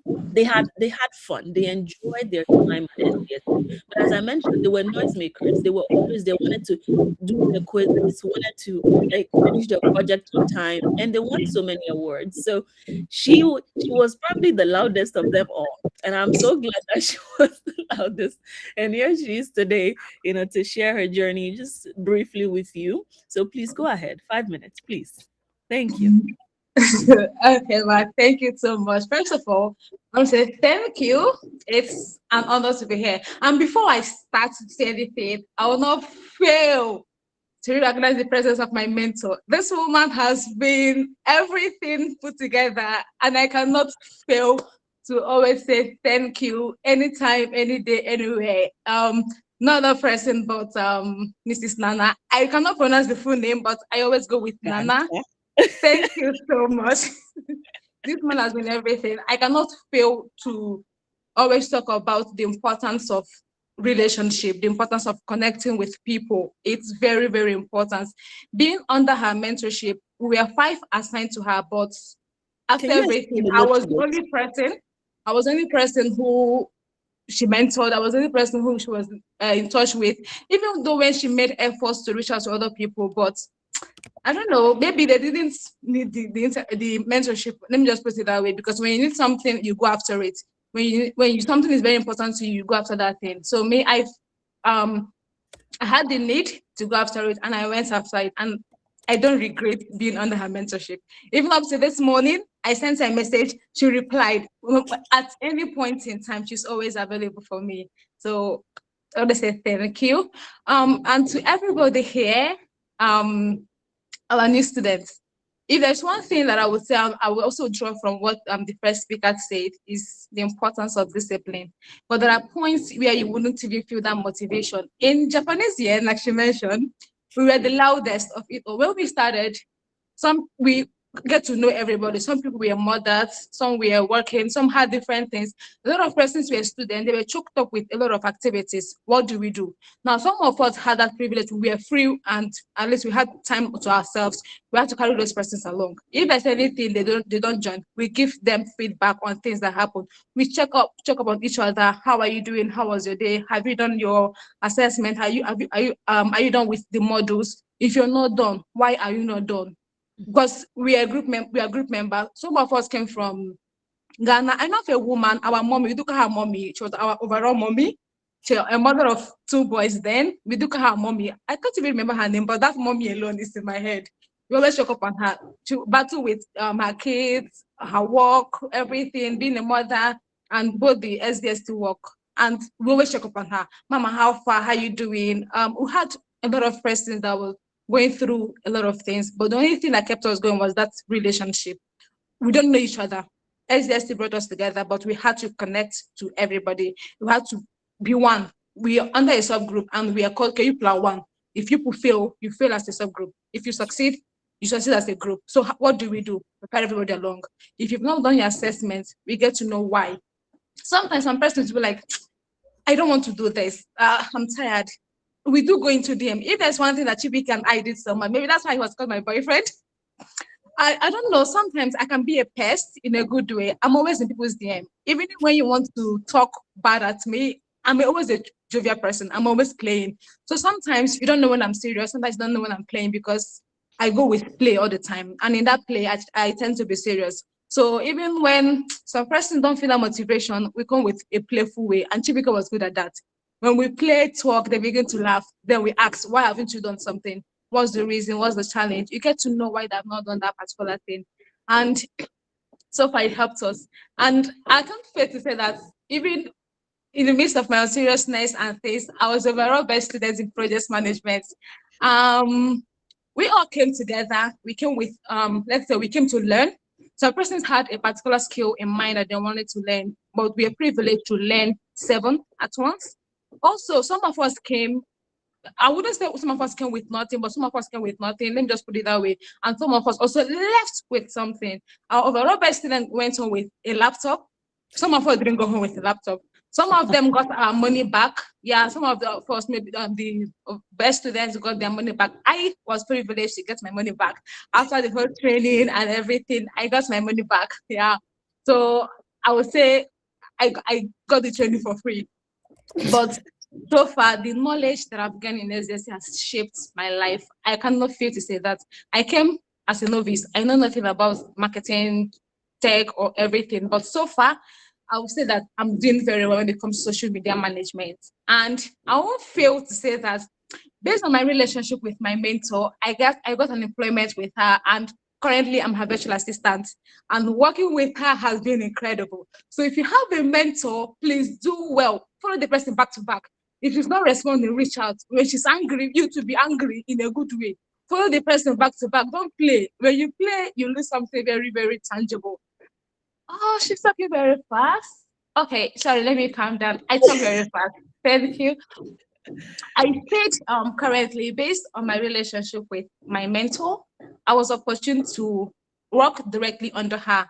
they had fun. They enjoyed their time at SDST. But as I mentioned, they were noisemakers. They wanted to do the quizzes, wanted to like finish their project on time, and they won so many awards. So she was probably the loudest of them all. And I'm so glad that she was the loudest. And here she is today, to share her journey just briefly with you. So please go ahead. 5 minutes, please. Thank you. Okay, Mark. Thank you so much. First of all, I want to say thank you. It's an honor to be here. And before I start to say anything, I will not fail to recognize the presence of my mentor. This woman has been everything put together, and I cannot fail to always say thank you anytime, any day, anywhere. Not a person, but Mrs. Nana. I cannot pronounce the full name, but I always go with Nana. Thank you so much. This man has been everything. I cannot fail to always talk about the importance of relationship, the importance of connecting with people. It's very, very important. Being under her mentorship, we were 5 assigned to her, but after Can you everything, explain a I little was the bit? only person. I was the only person who she mentored. I was the only person who she was in touch with, even though when she made efforts to reach out to other people, but I don't know, maybe they didn't need the mentorship. Let me just put it that way, because when you need something, you go after it. When something is very important to you, you go after that thing. So I had the need to go after it, and I went after it, and I don't regret being under her mentorship. Even up to this morning, I sent her a message. She replied. At any point in time, she's always available for me. So I want to say thank you. And to everybody here, our new students. If there's one thing that I would say, I will also draw from what the first speaker said, is the importance of discipline. But there are points where you wouldn't even feel that motivation. In Japanese yen, like she mentioned, we were the loudest of it. When we started, we get to know everybody. Some people were mothers, some were working, some had different things. A lot of persons were students, they were choked up with a lot of activities. What do we do? Now, some of us had that privilege. We were free, and at least we had time to ourselves. We had to carry those persons along. If there's anything they don't join, we give them feedback on things that happen. We check up on each other. How are you doing? How was your day? Have you done your assessment? Are you done with the modules? If you're not done, why are you not done? Because we are group members. Some of us came from Ghana. I know of a woman, our mommy, we look at her mommy. She was our overall mommy. She a mother of 2 boys then. We look at her mommy. I can't even remember her name, but that mommy alone is in my head. We always check up on her to battle with her kids, her work, everything, being a mother, and both the SDST work. And we always check up on her. Mama, how far? How you doing? We had a lot of persons that were going through a lot of things, but the only thing that kept us going was that relationship. We don't know each other. SDST brought us together, but we had to connect to everybody. We had to be one. We are under a subgroup, and we are called KU one. If you fail, you fail as a subgroup. If you succeed as a group. So what do? We carry everybody along. If you've not done your assessment, we get to know why. Sometimes some persons will be like, I don't want to do this. I'm tired. we do go into DM. If there's one thing that Chibi and I did someone, maybe that's why he was called my boyfriend. I don't know. Sometimes I can be a pest in a good way. I'm always in people's DM. Even when you want to talk bad at me, I'm always a jovial person. I'm always playing. So sometimes you don't know when I'm serious. Sometimes you don't know when I'm playing because I go with play all the time. And in that play, I tend to be serious. So even when some person don't feel that motivation, we come with a playful way. And Chibika was good at that. When we play, talk, they begin to laugh. Then we ask, why haven't you done something? What's the reason? What's the challenge? You get to know why they've not done that particular thing. And so far it helped us. And I can't fail to say that even in the midst of my seriousness and things, I was overall best student in project management. We all came together. We came with, let's say we came to learn. So persons had a particular skill in mind that they wanted to learn, but we are privileged to learn 7 at once. Also, some of us came, I wouldn't say some of us came with nothing, but some of us came with nothing. Let me just put it that way. And some of us also left with something. Our overall best student went home with a laptop. Some of us didn't go home with a laptop. Some of them got our money back. Yeah, some of us, maybe the best students got their money back. I was privileged to get my money back. After the whole training and everything, I got my money back. Yeah. So I would say I got the training for free. But so far, the knowledge that I've gained in SDST has shaped my life. I cannot fail to say that. I came as a novice. I know nothing about marketing, tech, or everything. But so far, I would say that I'm doing very well when it comes to social media management. And I won't fail to say that based on my relationship with my mentor, I got an employment with her, and currently I'm her virtual assistant. And working with her has been incredible. So if you have a mentor, please do well. Follow the person back to back. If she's not responding, reach out. When she's angry, you to be angry in a good way. Follow the person back to back. Don't play. When you play, you lose something very, very tangible. Oh, she's talking very fast. Okay, sorry, let me calm down. I talk very fast. Thank you. I said currently, based on my relationship with my mentor, I was opportune to work directly under her.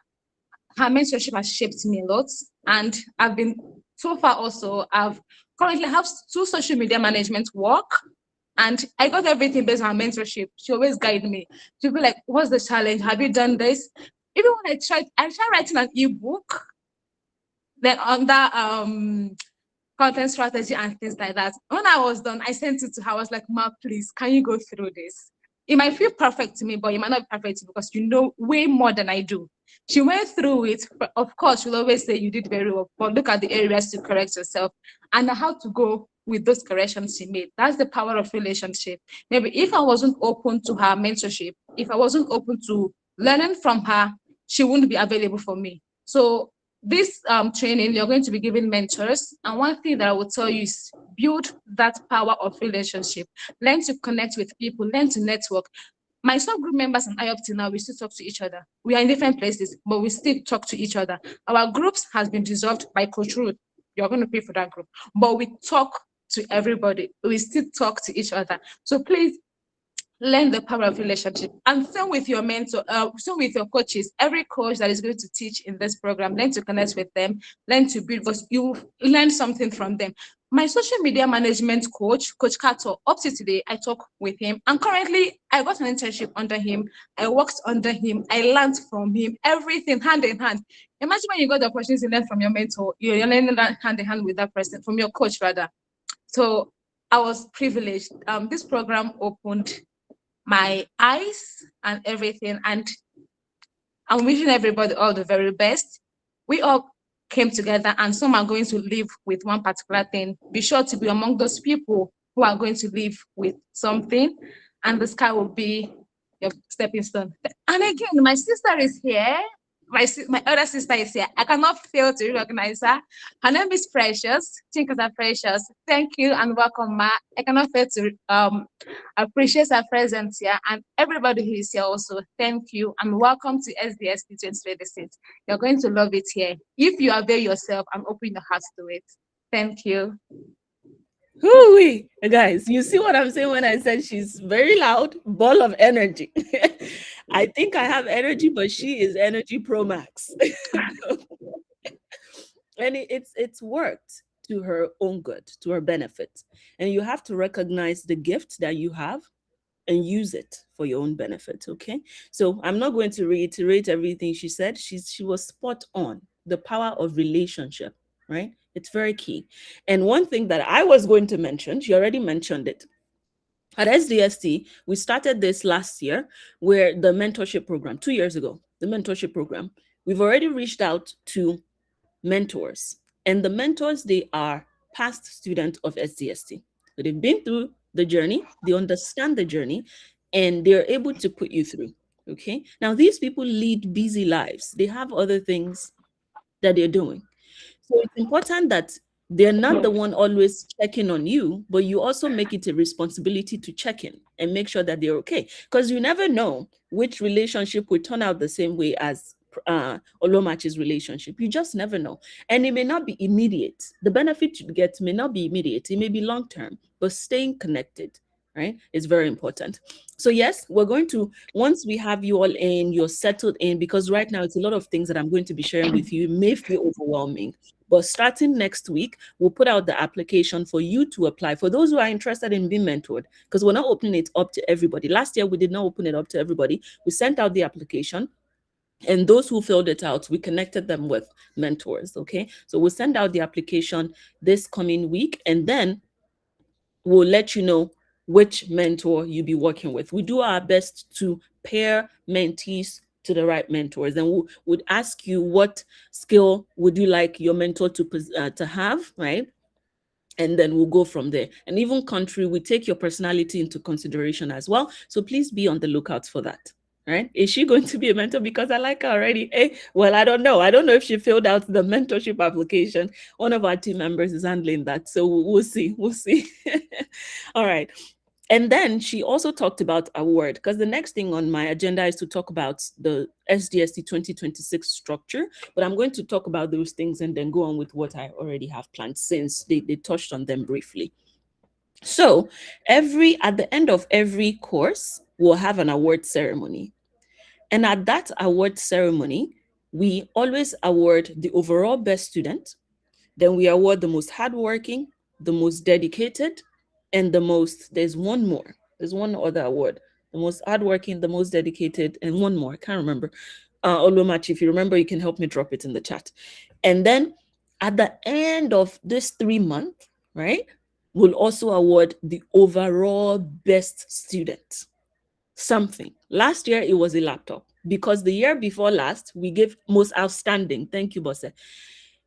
Her mentorship has shaped me a lot, and I've been so far also. I've currently have 2 social media management work, and I got everything based on her mentorship. She always guided me. She'll be like, "What's the challenge? Have you done this?" Even when I tried writing an ebook. Then on that content strategy and things like that. When I was done, I sent it to her. I was like, "Ma, please, can you go through this? It might feel perfect to me, but it might not be perfect to you because you know way more than I do." She went through it. Of course, she'll always say you did very well, but look at the areas to correct yourself and how to go with those corrections she made. That's the power of relationship. Maybe if I wasn't open to her mentorship, if I wasn't open to learning from her, she wouldn't be available for me. So this training, you're going to be given mentors. And one thing that I will tell you is build that power of relationship. Learn to connect with people, learn to network. My subgroup members and I up to now, we still talk to each other. We are in different places, but we still talk to each other. Our groups has been dissolved by Coach Ruth. You're going to pay for that group. But we talk to everybody. We still talk to each other. So please learn the power of relationship, and same with your mentor, same with your coaches. Every coach that is going to teach in this program, learn to connect with them, learn to build, because you learn something from them. My social media management coach, Coach Kato, up to today, I talk with him, and currently I got an internship under him. I worked under him. I learned from him everything hand in hand. Imagine when you got the opportunity to learn from your mentor, you're learning that hand in hand with that person, from your coach rather. So I was privileged. This program opened my eyes and everything. And I'm wishing everybody all the very best. We all came together, and some are going to live with one particular thing. Be sure to be among those people who are going to live with something, and the sky will be your stepping stone. And again, my sister is here. My other sister is here. I cannot fail to recognize her. Her name is Precious. Think of Precious. Thank you and welcome, Ma. I cannot fail to appreciate her presence here, and everybody who is here also. Thank you and welcome to SDST 2026. You're going to love it here if you avail yourself and open your hearts to it. Thank you. Hoo-wee. Guys, you see what I'm saying when I said she's very loud, ball of energy. I think I have energy, but she is energy pro max. And it's worked. to her own good, to her benefit. And you have to recognize the gift that you have and use it for your own benefit. Okay. So I'm not going to reiterate everything she said. She was spot on. The power of relationship, right? It's very key. And one thing that I was going to mention, she already mentioned it. At SDST, we started this last year, where the mentorship program, 2 years ago, the mentorship program, we've already reached out to mentors. And the mentors, they are past students of SDST. So they've been through the journey, they understand the journey, and they're able to put you through. Okay. Now, these people lead busy lives, they have other things that they're doing. So it's important that they're not the one always checking on you, but you also make it a responsibility to check in and make sure that they're okay. Because you never know which relationship will turn out the same way as Olomachi's relationship. You just never know. And it may not be immediate. The benefit you get may not be immediate. It may be long term, but staying connected, right, is very important. So yes, we're going to, once we have you all in, you're settled in, because right now it's a lot of things that I'm going to be sharing with you. It may feel overwhelming, but starting next week, we'll put out the application for you to apply. For those who are interested in being mentored, because we're not opening it up to everybody. Last year, we did not open it up to everybody. We sent out the application, and those who filled it out, we connected them with mentors. Okay. So we'll send out the application this coming week, and then we'll let you know which mentor you'll be working with. We do our best to pair mentees to the right mentors, and we would ask you, what skill would you like your mentor to have, right? And then we'll go from there. And even country, we take your personality into consideration as well. So please be on the lookout for that. Right? Is she going to be a mentor? Because I like her already. Well, I don't know. I don't know if she filled out the mentorship application. One of our team members is handling that. So we'll see. We'll see. All right. And then she also talked about award, because the next thing on my agenda is to talk about the SDST 2026 structure. But I'm going to talk about those things and then go on with what I already have planned, since they touched on them briefly. So at the end of every course, we'll have an award ceremony. And at that award ceremony, we always award the overall best student. Then we award the most hardworking, the most dedicated, and there's one more. There's one other award. The most hardworking, the most dedicated, and one more. I can't remember. Olumachi, if you remember, you can help me drop it in the chat. And then at the end of this 3 month, right, we'll also award the overall best student something. Last year, it was a laptop, because the year before last, we gave most outstanding. Thank you, Bosse.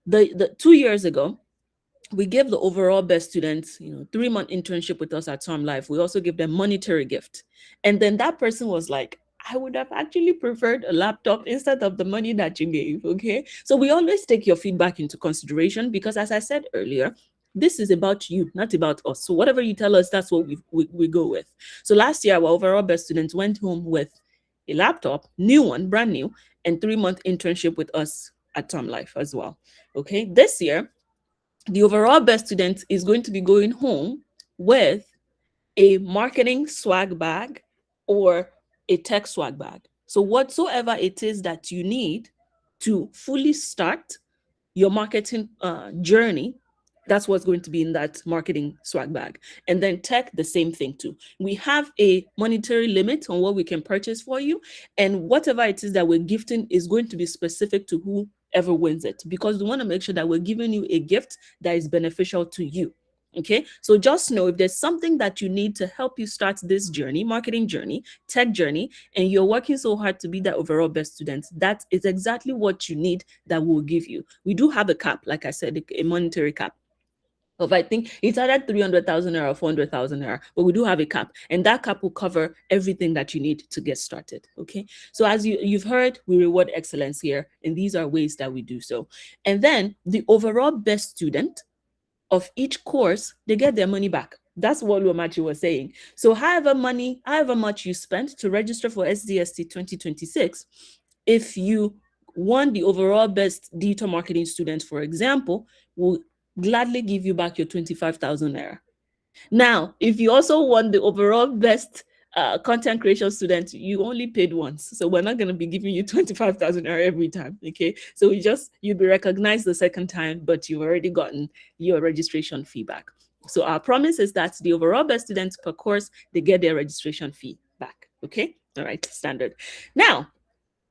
The 2 years ago, we gave the overall best students, 3-month internship with us at Tom Life. We also give them monetary gift. And then that person was like, I would have actually preferred a laptop instead of the money that you gave. Okay. So we always take your feedback into consideration, because as I said earlier, this is about you, not about us. So whatever you tell us, that's what we go with. So last year, our overall best students went home with a laptop, new one, brand new, and 3-month internship with us at Tom Life as well. Okay. This year, the overall best student is going to be going home with a marketing swag bag or a tech swag bag. So whatsoever it is that you need to fully start your marketing journey, that's what's going to be in that marketing swag bag. And then tech, the same thing too. We have a monetary limit on what we can purchase for you. And whatever it is that we're gifting is going to be specific to whoever wins it, because we want to make sure that we're giving you a gift that is beneficial to you. Okay, so just know, if there's something that you need to help you start this journey, marketing journey, tech journey, and you're working so hard to be that overall best student, that is exactly what you need that we'll give you. We do have a cap, like I said, a monetary cap of, I think it's either 300,000 naira or 400,000 naira, but we do have a cap, and that cap will cover everything that you need to get started. Okay, so as you've heard, we reward excellence here, and these are ways that we do so. And then the overall best student of each course, they get their money back. That's what Lomachi was saying. So however much you spent to register for SDST 2026, if you won the overall best digital marketing student, for example, will gladly give you back your 25,000 naira. Now, if you also won the overall best content creation student, you only paid once. So we're not going to be giving you 25,000 every time. Okay. So you'll be recognized the second time, but you've already gotten your registration fee back. So our promise is that the overall best students per course, they get their registration fee back. Okay. All right. Standard. Now,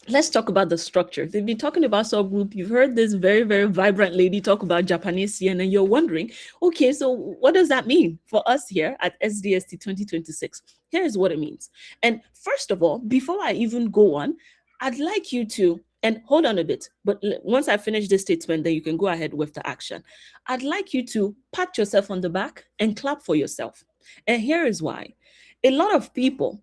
let's talk about the structure. They've been talking about subgroup. You've heard this very, very vibrant lady talk about Japanese CN, and you're wondering, okay, so what does that mean for us here at SDST 2026? Here is what it means. And first of all, before I even go on, I'd like you to, and hold on a bit, but once I finish this statement, then you can go ahead with the action. I'd like you to pat yourself on the back and clap for yourself. And here is why. A lot of people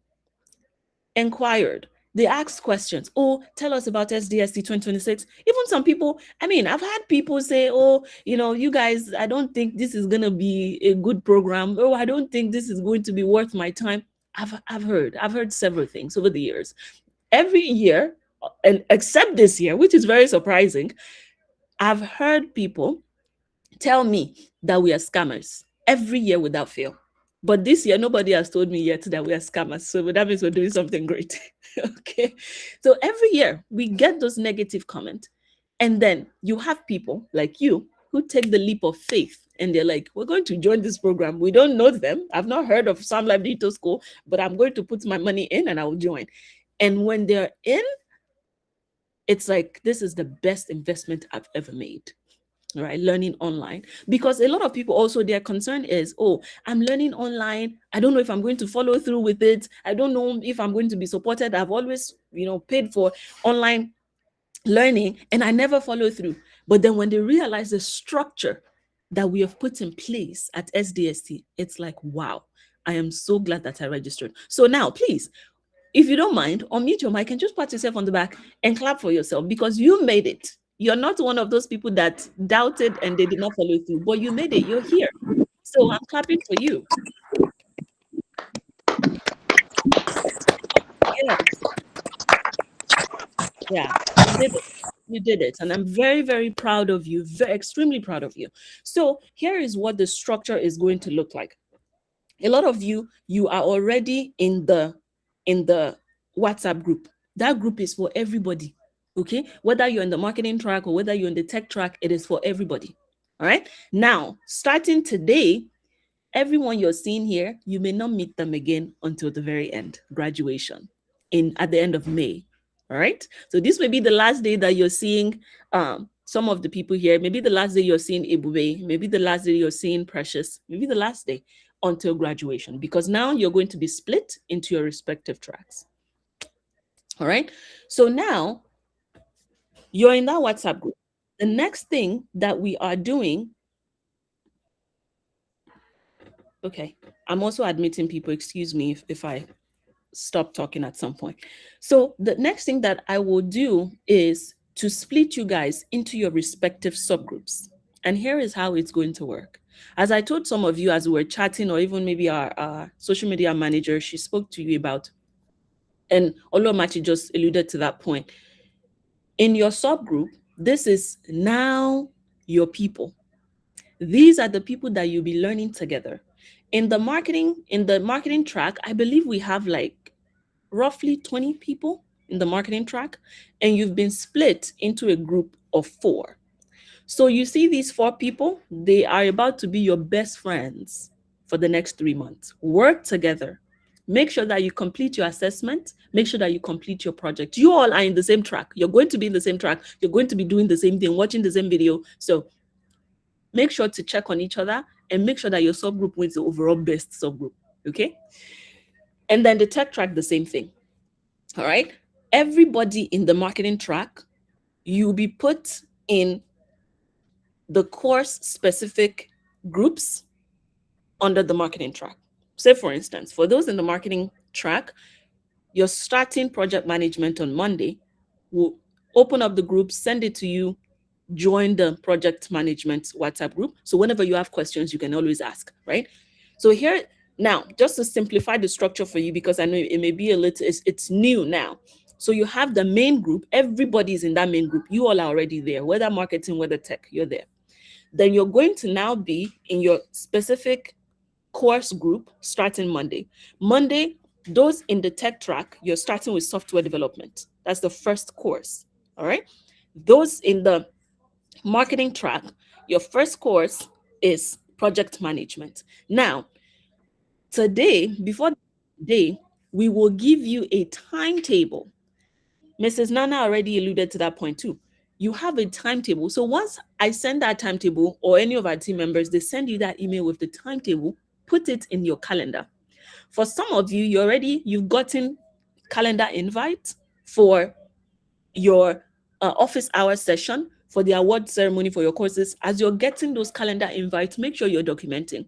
inquired. They asked questions. Oh, tell us about SDST 2026. Even some people, I mean, I've had people say, oh, you guys, I don't think this is going to be a good program. Oh, I don't think this is going to be worth my time. I've heard several things over the years. Every year, and except this year, which is very surprising, I've heard people tell me that we are scammers every year without fail. But this year, nobody has told me yet that we are scammers. So that means we're doing something great. Okay. So every year we get those negative comments. And then you have people like you who take the leap of faith and they're like, we're going to join this program. We don't know them. I've not heard of Sam Life Digital School, but I'm going to put my money in and I will join. And when they're in, it's like, this is the best investment I've ever made. Right, learning online, because a lot of people also, their concern is, oh, I'm learning online, I don't know if I'm going to follow through with it, I don't know if I'm going to be supported, I've always paid for online learning and I never follow through. But then when they realize the structure that we have put in place at SDST, it's like, wow, I am so glad that I registered. So now please, if you don't mind, unmute your mic and just pat yourself on the back and clap for yourself, because you made it. You're not one of those people that doubted and they did not follow through, but you made it. You're here. So I'm clapping for you. Yes. Yeah, you did it. You did it. And I'm very, very proud of you. Extremely proud of you. So here is what the structure is going to look like. A lot of you are already in the WhatsApp group. That group is for everybody. Okay, whether you're in the marketing track or whether you're in the tech track, it is for everybody. All right. Now, starting today, everyone you're seeing here, you may not meet them again until the very end, graduation, at the end of May. All right. So this may be the last day that you're seeing some of the people here. Maybe the last day you're seeing Ebube. Maybe the last day you're seeing Precious. Maybe the last day until graduation, because now you're going to be split into your respective tracks. All right. So now you're in that WhatsApp group. The next thing that we are doing, okay, I'm also admitting people, excuse me if I stop talking at some point. So the next thing that I will do is to split you guys into your respective subgroups. And here is how it's going to work. As I told some of you as we were chatting, or even maybe our social media manager, she spoke to you about, and Olomachi just alluded to that point. In your subgroup, this is now your people. These are the people that you'll be learning together. In the marketing track, I believe we have like roughly 20 people in the marketing track, and you've been split into a group of 4. So you see these 4 people, they are about to be your best friends for the next 3 months. Work together. Make sure that you complete your assessment. Make sure that you complete your project. You all are in the same track. You're going to be in the same track. You're going to be doing the same thing, watching the same video. So make sure to check on each other and make sure that your subgroup wins the overall best subgroup. Okay. And then the tech track, the same thing. All right. Everybody in the marketing track, you'll be put in the course specific groups under the marketing track. Say, for instance, for those in the marketing track, you're starting project management on Monday. We'll open up the group, send it to you, join the project management WhatsApp group. So whenever you have questions, you can always ask, right? So here, now, just to simplify the structure for you, because I know it may be a little, it's new now. So you have the main group, everybody's in that main group. You all are already there, whether marketing, whether tech, you're there. Then you're going to now be in your specific course group starting Monday. Monday, Those in the tech track, you're starting with software development. That's the first course. All right. Those in the marketing track, your first course is project management. Now, today, before today, we will give you a timetable. Mrs. Nana already alluded to that point too. You have a timetable. So once I send that timetable, or any of our team members, they send you that email with the timetable, put it in your calendar. For some of you, you've gotten calendar invite for your office hour session, for the award ceremony for your courses. As you're getting those calendar invites, make sure you're documenting,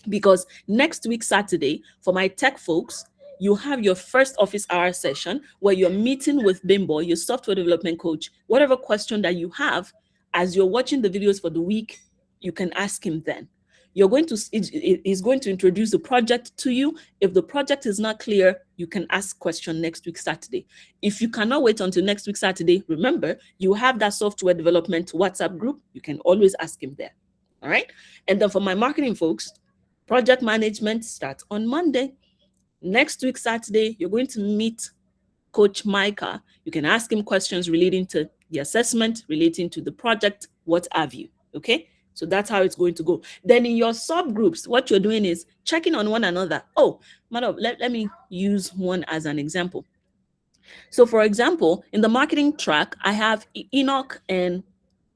because next week Saturday, for my tech folks, you have your first office hour session where you're meeting with Bimbo, your software development coach. Whatever question that you have, as you're watching the videos for the week, you can ask him then. You're going to He's going to introduce the project to you. If the project is not clear, you can ask question next week Saturday. If you cannot wait until next week Saturday, remember, you have that software development WhatsApp group. You can always ask him there. All right. And then for my marketing folks, project management starts on Monday. Next week, Saturday, you're going to meet Coach Micah. You can ask him questions relating to the assessment, relating to the project, what have you. Okay? So that's how it's going to go. Then in your subgroups, what you're doing is checking on one another. Oh, madam, let me use one as an example. So for example, in the marketing track, I have Enoch and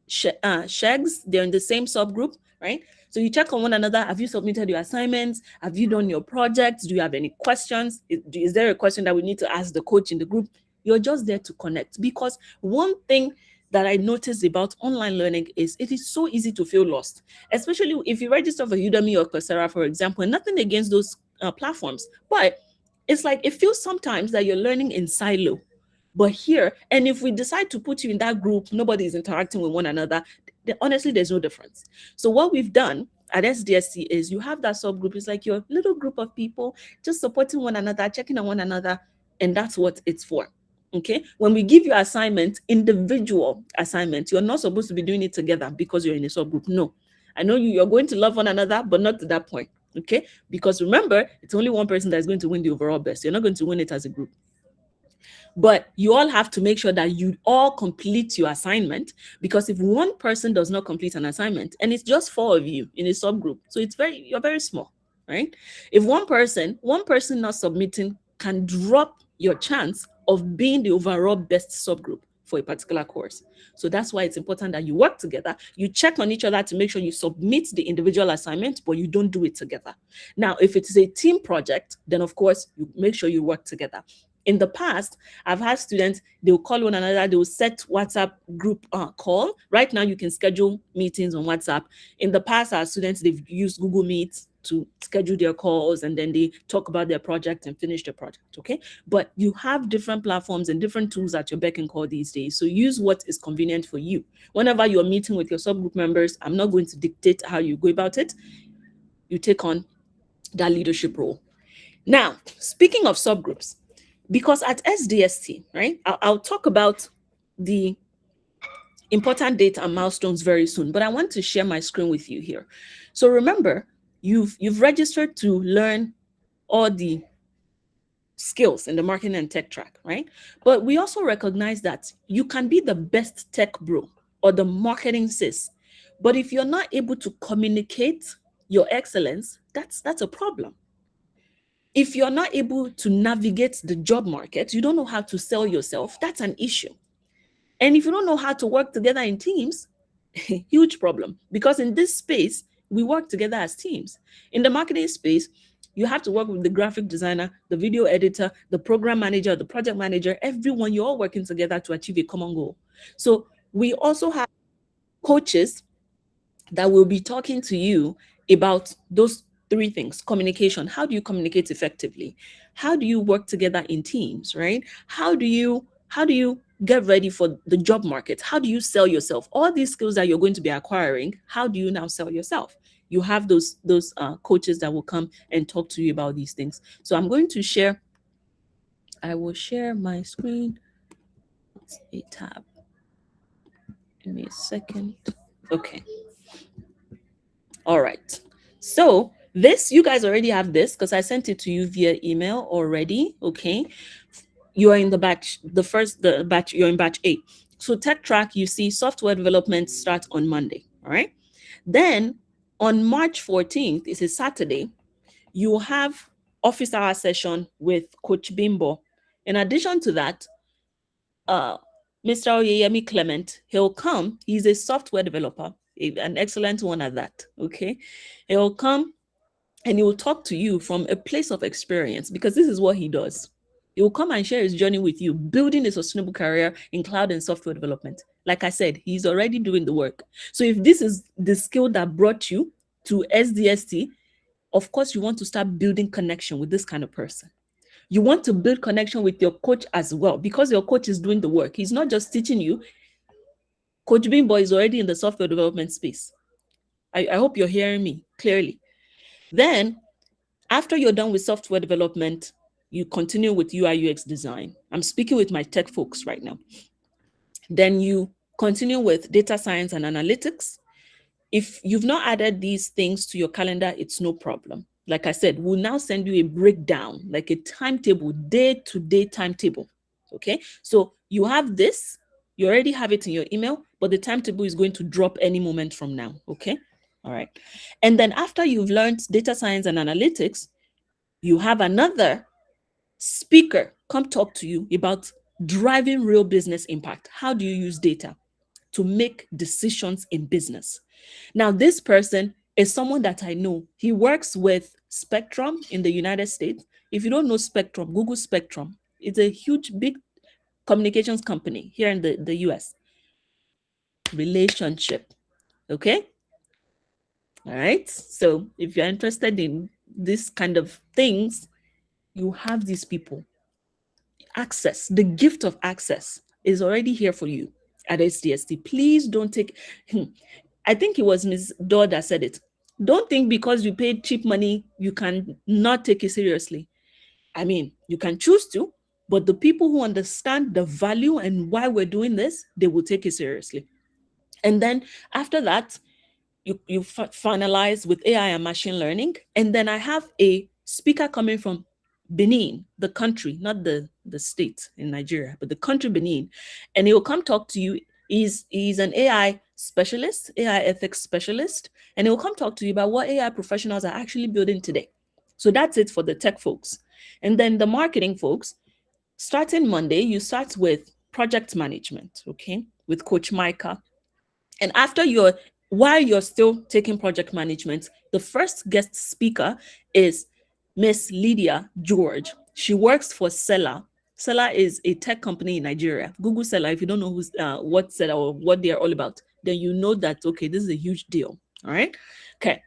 Shags. They're in the same subgroup, right? So you check on one another. Have you submitted your assignments? Have you done your projects? Do you have any questions? Is there a question that we need to ask the coach in the group? You're just there to connect, because one thing that I noticed about online learning is it is so easy to feel lost, especially if you register for Udemy or Coursera, for example. And nothing against those platforms, but it's like it feels sometimes that you're learning in silo. But here, and if we decide to put you in that group, nobody is interacting with one another. Honestly, there's no difference. So what we've done at SDST is you have that subgroup. It's like your little group of people just supporting one another, checking on one another, and that's what it's for. Okay. When we give you assignment, individual assignment, you're not supposed to be doing it together because you're in a subgroup. No. I know you're going to love one another, but not to that point. Okay. Because remember, it's only one person that's going to win the overall best. You're not going to win it as a group. But you all have to make sure that you all complete your assignment, because if one person does not complete an assignment, and it's just 4 of you in a subgroup, so you're very small, right? If one person not submitting can drop your chance of being the overall best subgroup for a particular course. So that's why it's important that you work together. You check on each other to make sure you submit the individual assignment, but you don't do it together. Now, if it is a team project, then of course you make sure you work together. In the past, I've had students, they'll call one another, they'll set WhatsApp group call. Right now, you can schedule meetings on WhatsApp. In the past, our students, they've used Google Meet to schedule their calls, and then they talk about their project and finish the project, okay? But you have different platforms and different tools at your beck and call these days. So use what is convenient for you. Whenever you're meeting with your subgroup members, I'm not going to dictate how you go about it. You take on that leadership role. Now, speaking of subgroups, because at SDST, right, I'll talk about the important data and milestones very soon, but I want to share my screen with you here. So remember, you've registered to learn all the skills in the marketing and tech track, right? But we also recognize that you can be the best tech bro or the marketing sis, but if you're not able to communicate your excellence, that's a problem. If you're not able to navigate the job market, you don't know how to sell yourself, that's an issue. And if you don't know how to work together in teams, huge problem. Because in this space, we work together as teams. In the marketing space, you have to work with the graphic designer, the video editor, the program manager, the project manager, everyone, you're all working together to achieve a common goal. So we also have coaches that will be talking to you about those 3 things. Communication. How do you communicate effectively? How do you work together in teams, right? How do you get ready for the job market? How do you sell yourself? All these skills that you're going to be acquiring, how do you now sell yourself? You have those coaches that will come and talk to you about these things. So I'm going to share, I will share my screen. It's a tab. Give me a second. Okay. All right. So This, you guys already have this because I sent it to you via email already. Okay. You are in the batch, the batch, you're in batch A. So tech track, you see software development starts on Monday. All right. Then on March 14th, it's a Saturday, you have office hour session with Coach Bimbo. In addition to that, uh, Mr. Oyeyemi Clement, he'll come. He's a software developer, an excellent one at that. Okay. He'll come and he will talk to you from a place of experience because this is what he does. He will come and share his journey with you, building a sustainable career in cloud and software development. Like I said, he's already doing the work. So if this is the skill that brought you to SDST, of course, you want to start building connection with this kind of person. You want to build connection with your coach as well because your coach is doing the work. He's not just teaching you. Coach Bimbo is already in the software development space. I hope you're hearing me clearly. Then after you're done with software development, you continue with UI UX design. I'm speaking with my tech folks right now. Then you continue with data science and analytics. If you've not added these things to your calendar, it's no problem. Like I said, we'll now send you a breakdown, like a timetable, day-to-day timetable. Okay, so you have this, you already have it in your email, but the timetable is going to drop any moment from now. Okay, all right. And then after you've learned data science and analytics, you have another speaker come talk to you about driving real business impact. How do you use data to make decisions in business? Now, this person is someone that I know. He works with Spectrum in the United States. If you don't know Spectrum, Google Spectrum. It's a huge, big communications company here in the US. Relationship. Okay. All right. So if you're interested in this kind of things, you have these people. Access, the gift of access is already here for you at SDST. Please don't take, I think it was Ms. Dodd that said it. Don't think because you paid cheap money, you can not take it seriously. I mean, you can choose to, but the people who understand the value and why we're doing this, they will take it seriously. And then after that, you finalize with AI and machine learning. And then I have a speaker coming from Benin, the country, not the state in Nigeria, but the country Benin. And he will come talk to you. He's an AI specialist, AI ethics specialist, and he will come talk to you about what AI professionals are actually building today. So that's it for the tech folks. And then the marketing folks, starting Monday, you start with project management, okay, with Coach Micah. And while you're still taking project management, the first guest speaker is Miss Lydia George. She works for Seller. Seller is a tech company in Nigeria. Google Seller. If you don't know what Seller or what they are all about, then you know that, okay, this is a huge deal. All right. Okay.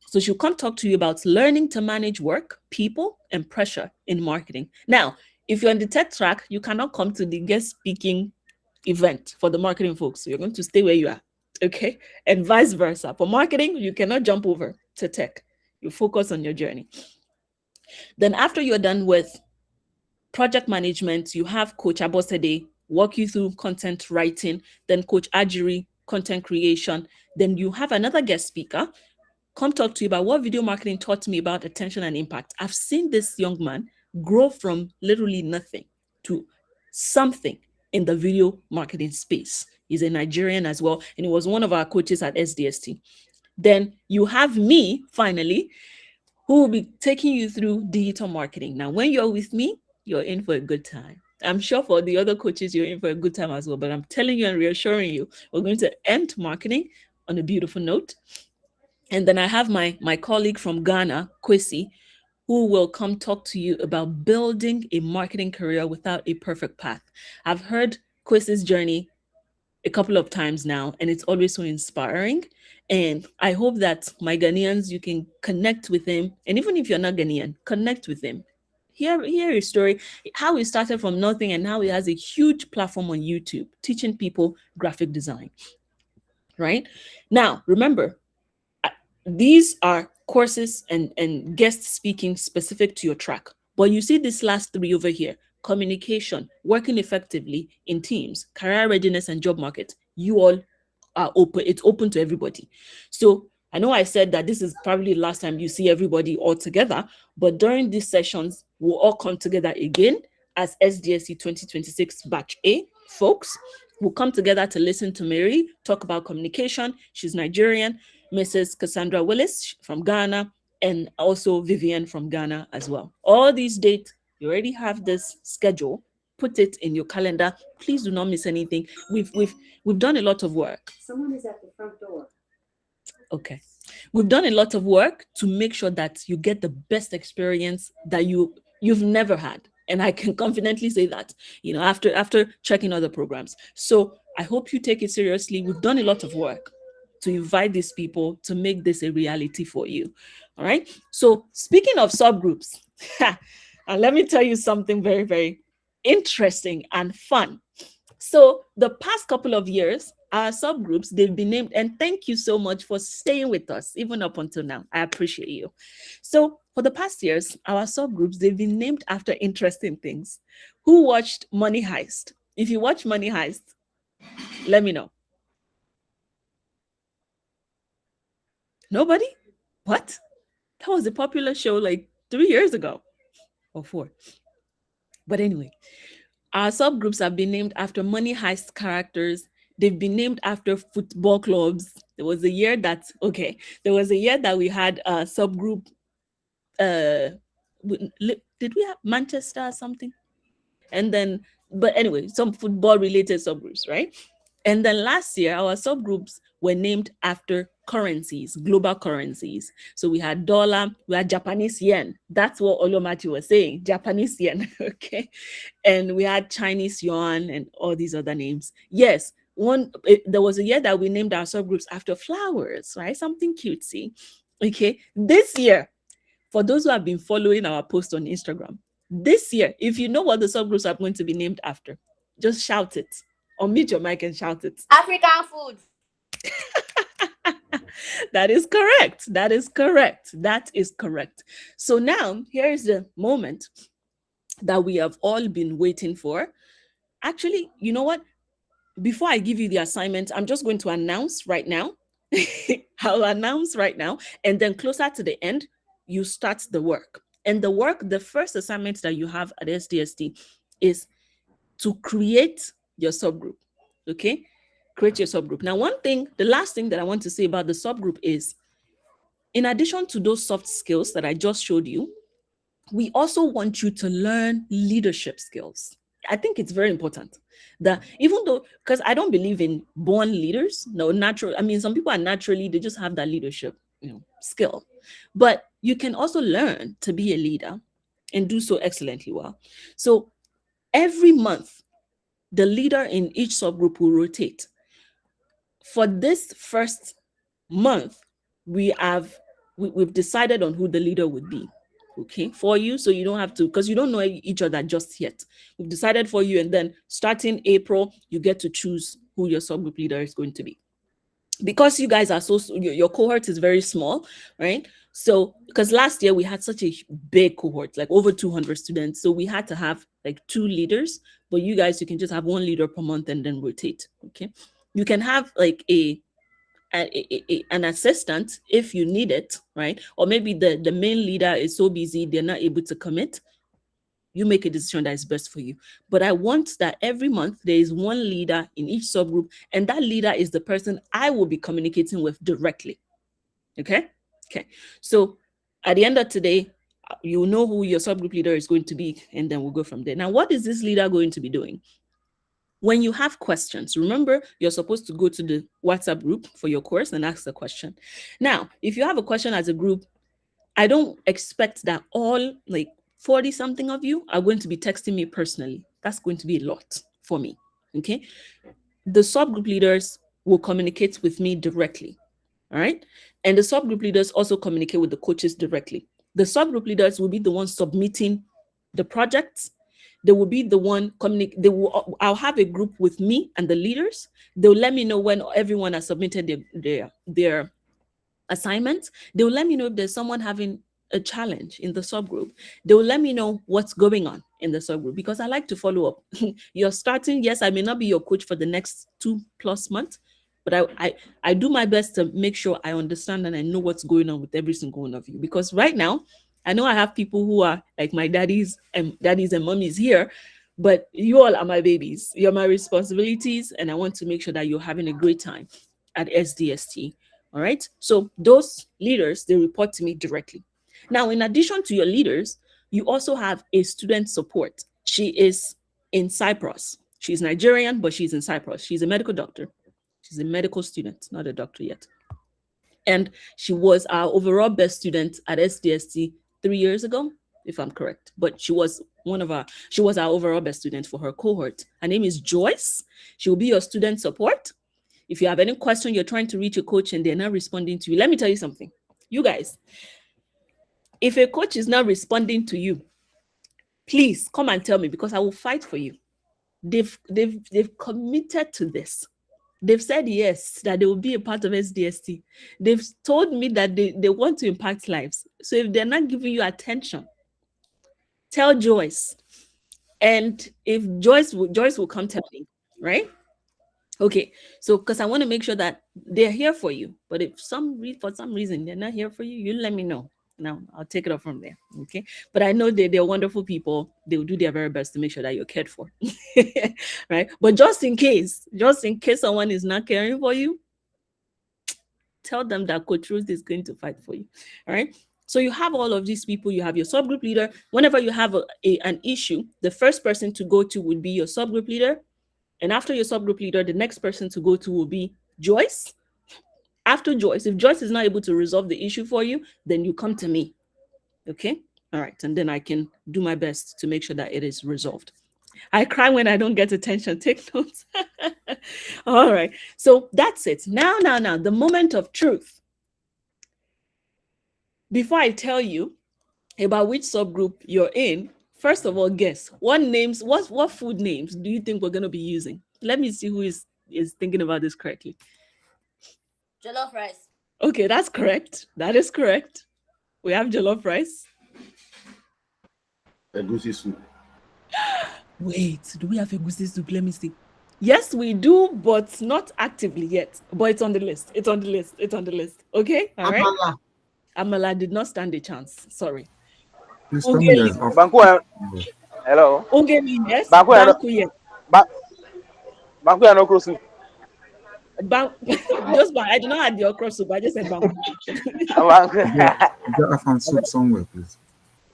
So she'll come talk to you about learning to manage work, people, and pressure in marketing. Now, if you're on the tech track, you cannot come to the guest speaking event for the marketing folks. So you're going to stay where you are. Okay. And vice versa. For marketing, you cannot jump over to tech. You focus on your journey. Then after you're done with project management, you have Coach Abosede walk you through content writing, then Coach Ajiri, content creation. Then you have another guest speaker come talk to you about what video marketing taught me about attention and impact. I've seen this young man grow from literally nothing to something in the video marketing space. He's a Nigerian as well, and he was one of our coaches at SDST. Then you have me, finally, who will be taking you through digital marketing. Now, when you're with me, you're in for a good time. I'm sure for the other coaches, you're in for a good time as well, but I'm telling you and reassuring you, we're going to end marketing on a beautiful note. And then I have my colleague from Ghana, Kwesi, who will come talk to you about building a marketing career without a perfect path. I've heard Kwesi's journey a couple of times now, and it's always so inspiring. And I hope that my Ghanaians, you can connect with him. And even if you're not Ghanaian, connect with him. Hear his story, how he started from nothing and how he has a huge platform on YouTube teaching people graphic design. Right? Now, remember, these are courses and guest speaking specific to your track. But you see these last three over here: communication, working effectively in teams, career readiness, and job market. You all are open. It's open to everybody. So I know I said that this is probably the last time you see everybody all together, but during these sessions, we'll all come together again as SDST 2026 Batch A folks. We'll come together to listen to Mary talk about communication. She's Nigerian. Mrs. Cassandra Willis from Ghana, and also Vivian from Ghana as well. All these dates, you already have this schedule. Put it in your calendar. Please do not miss anything. We've done a lot of work. Someone is at the front door. Okay. We've done a lot of work to make sure that you get the best experience that you've never had. And I can confidently say that, after checking other programs. So I hope you take it seriously. We've done a lot of work to invite these people to make this a reality for you. All right. So speaking of subgroups, and let me tell you something very, very interesting and fun. So the past couple of years, our subgroups, they've been named, and thank you so much for staying with us, even up until now. I appreciate you. So for the past years, our subgroups, they've been named after interesting things. Who watched Money Heist? If you watch Money Heist, let me know. Nobody? What? That was a popular show like 3 years ago or 4. But anyway, our subgroups have been named after Money Heist characters. They've been named after football clubs. There was a year that we had a subgroup. Did we have Manchester or something? And then, but anyway, some football related subgroups, right? And then last year, our subgroups were named after currencies, global currencies. So we had dollar, we had Japanese yen. That's what Olomachi was saying, Japanese yen, okay? And we had Chinese yuan and all these other names. Yes, there was a year that we named our subgroups after flowers, right? Something cutesy, okay? This year, for those who have been following our post on Instagram, this year, if you know what the subgroups are going to be named after, just shout it. Unmute your mic and shout it. African food. That is correct. That is correct. That is correct. So now here is the moment that we have all been waiting for. Actually, you know what? Before I give you the assignment, I'm just going to announce right now. I'll announce right now, and then closer to the end, you start the work. And the first assignment that you have at SDST is to create your subgroup. Okay? Create your subgroup. Now, the last thing that I want to say about the subgroup is, in addition to those soft skills that I just showed you, we also want you to learn leadership skills. I think it's very important that even though, because I don't believe in born leaders, no, natural. I mean, some people are naturally, they just have that leadership, skill, but you can also learn to be a leader and do so excellently well. So every month, the leader in each subgroup will rotate. For this first month, we've decided on who the leader would be, okay, for you. So you don't have to, because you don't know each other just yet. We've decided for you, and then starting April, you get to choose who your subgroup leader is going to be. Because you guys are your cohort is very small, right? So, because last year we had such a big cohort, like over 200 students. So we had to have like 2 leaders, but you guys, you can just have 1 leader per month and then rotate, okay? You can have like an assistant if you need it, right? Or maybe the main leader is so busy, they're not able to commit. You make a decision that is best for you. But I want that every month there is 1 leader in each subgroup, and that leader is the person I will be communicating with directly. Okay? Okay. So at the end of today, you know who your subgroup leader is going to be, and then we'll go from there. Now, what is this leader going to be doing? When you have questions, remember, you're supposed to go to the WhatsApp group for your course and ask the question. Now, if you have a question as a group, I don't expect that all like 40 something of you are going to be texting me personally. That's going to be a lot for me, okay? The subgroup leaders will communicate with me directly, all right? And the subgroup leaders also communicate with the coaches directly. The subgroup leaders will be the ones submitting the projects. They will be the one I'll have a group with me and the leaders. They'll let me know when everyone has submitted their assignments. They'll let me know if there's someone having a challenge in the subgroup. They'll let me know what's going on in the subgroup, because I like to follow up. You're starting, yes, I may not be your coach for the next 2+ months, but I do my best to make sure I understand and I know what's going on with every single one of you. Because right now, I know I have people who are like my daddies and mummies here, but you all are my babies. You're my responsibilities, and I want to make sure that you're having a great time at SDST. All right. So those leaders, they report to me directly. Now, in addition to your leaders, you also have a student support. She is in Cyprus. She's Nigerian, but she's in Cyprus. She's a medical doctor. She's a medical student, not a doctor yet. And she was our overall best student at SDST 3 years ago, if I'm correct. But she was our overall best student for her cohort. Her name is Joyce. She will be your student support. If you have any question, you're trying to reach a coach and they're not responding to you, let me tell you something. You guys, if a coach is not responding to you, please come and tell me, because I will fight for you. They've committed to this. They've said yes, that they will be a part of SDST. They've told me that they want to impact lives. So if they're not giving you attention, tell Joyce. And if Joyce will come tell me, right? Okay, so because I want to make sure that they're here for you. But if for some reason they're not here for you, you let me know. Now I'll take it up from there. Okay, but I know they're wonderful people. They will do their very best to make sure that you're cared for. Right? But just in case someone is not caring for you, tell them that Coach Ruth is going to fight for you. All right. So you have all of these people. You have your subgroup leader. Whenever you have an issue, the first person to go to would be your subgroup leader. And after your subgroup leader, the next person to go to will be Joyce. After Joyce, if Joyce is not able to resolve the issue for you, then you come to me. Okay? All right. And then I can do my best to make sure that it is resolved. I cry when I don't get attention. Take notes. All right. So that's it. Now, the moment of truth. Before I tell you about which subgroup you're in, first of all, guess what food names do you think we're going to be using? Let me see who is thinking about this correctly. Jollof rice. Okay, that's correct. That is correct. We have jollof rice. Egusi soup. Wait, do we have egusi soup? Let me see. Yes, we do, but not actively yet. But it's on the list. It's on the list. Okay? All right. Amala did not stand a chance. Sorry. Banku, hello. Ungeli, yes. Banku, yes. Banku, no cross soup. Just I did not have the okra soup. I just said banku. Is there afan soup somewhere, please?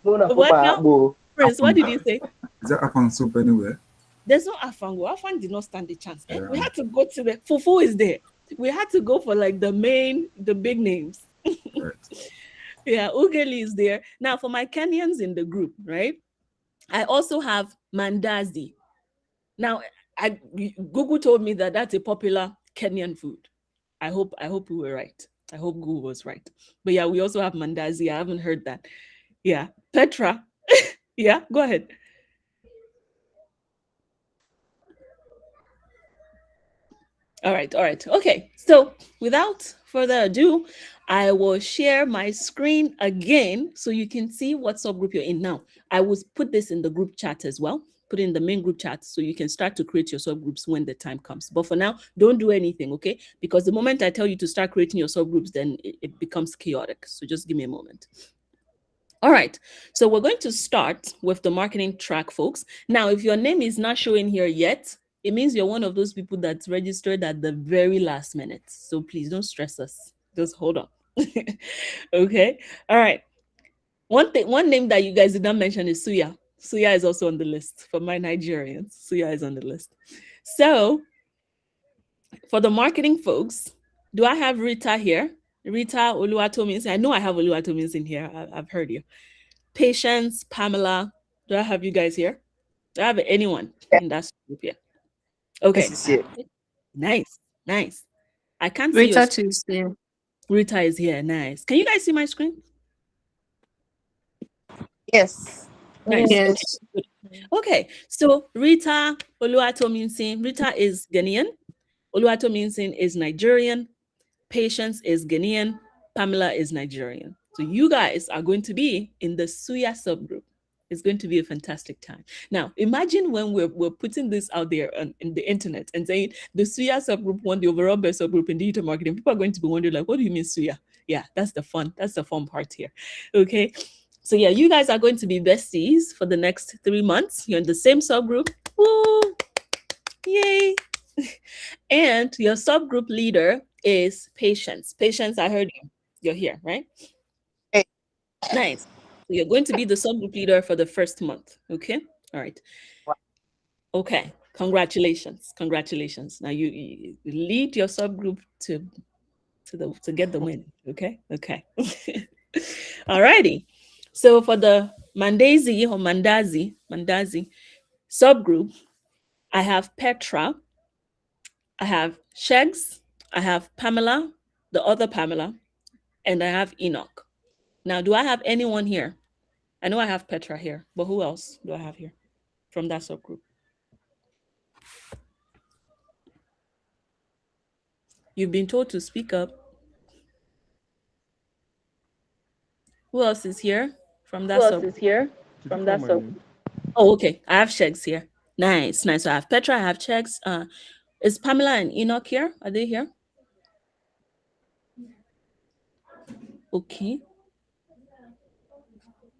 What now? Prince, what did you say? Is there afan soup anywhere? There's no afango. Afan did not stand a chance. Yeah. We had to go to the fufu is there. We had to go for like the big names. Right. Yeah, Ugeli is there. Now for my Kenyans in the group, right? I also have mandazi. Now, Google told me that that's a popular Kenyan food. I hope we were right. I hope Google was right. But yeah, we also have mandazi. I haven't heard that. Yeah, Petra. Yeah, go ahead. All right. Okay. So without further ado, I will share my screen again so you can see what subgroup you're in. Now, I will put this in the group chat as well. Put it in the main group chat so you can start to create your subgroups when the time comes. But for now, don't do anything, okay? Because the moment I tell you to start creating your subgroups, then it becomes chaotic. So just give me a moment. All right, so we're going to start with the marketing track, folks. Now, if your name is not showing here yet, it means you're one of those people that's registered at the very last minute. So please don't stress us. Just hold on. Okay, all right. One name that you guys did not mention is Suya. Suya is also on the list for my Nigerians. Suya is on the list. So for the marketing folks, do I have Rita here? Rita Oluwatominsin. I know I have Oluwatominsin here. I've heard you. Patience, Pamela. Do I have you guys here? Do I have anyone in that group here? Okay. Nice. I can't see Rita too is there. Rita is here. Nice. Can you guys see my screen? Yes. Nice. Yes. Okay. So Rita Oluwatominsin. Rita is Ghanaian. Oluwatominsin is Nigerian. Patience is Ghanaian. Pamela is Nigerian. So you guys are going to be in the Suya subgroup. It's going to be a fantastic time. Now, imagine when we're putting this out there in the internet and saying the Suya subgroup won the overall best subgroup in digital marketing. People are going to be wondering, like, what do you mean Suya? Yeah, that's the fun part here. Okay. So yeah, you guys are going to be besties for the next 3 months. You're in the same subgroup. Woo! Yay! And your subgroup leader is Patience. Patience, I heard you. You're here, right? Hey. Nice. So you're going to be the subgroup leader for the first month. Okay. All right. Okay. Congratulations. Congratulations. Now you lead your subgroup to get the win. Okay. Okay. All righty. So for the Mandazi or Mandazi subgroup, I have Petra, I have Shegs, I have Pamela, the other Pamela, and I have Enoch. Now, do I have anyone here? I know I have Petra here, but who else do I have here from that subgroup? You've been told to speak up. Who else is here from that subgroup? Oh, okay. I have Shegs here. Nice, nice. So I have Petra, I have Shegs. Is Pamela and Enoch here? Are they here? Okay.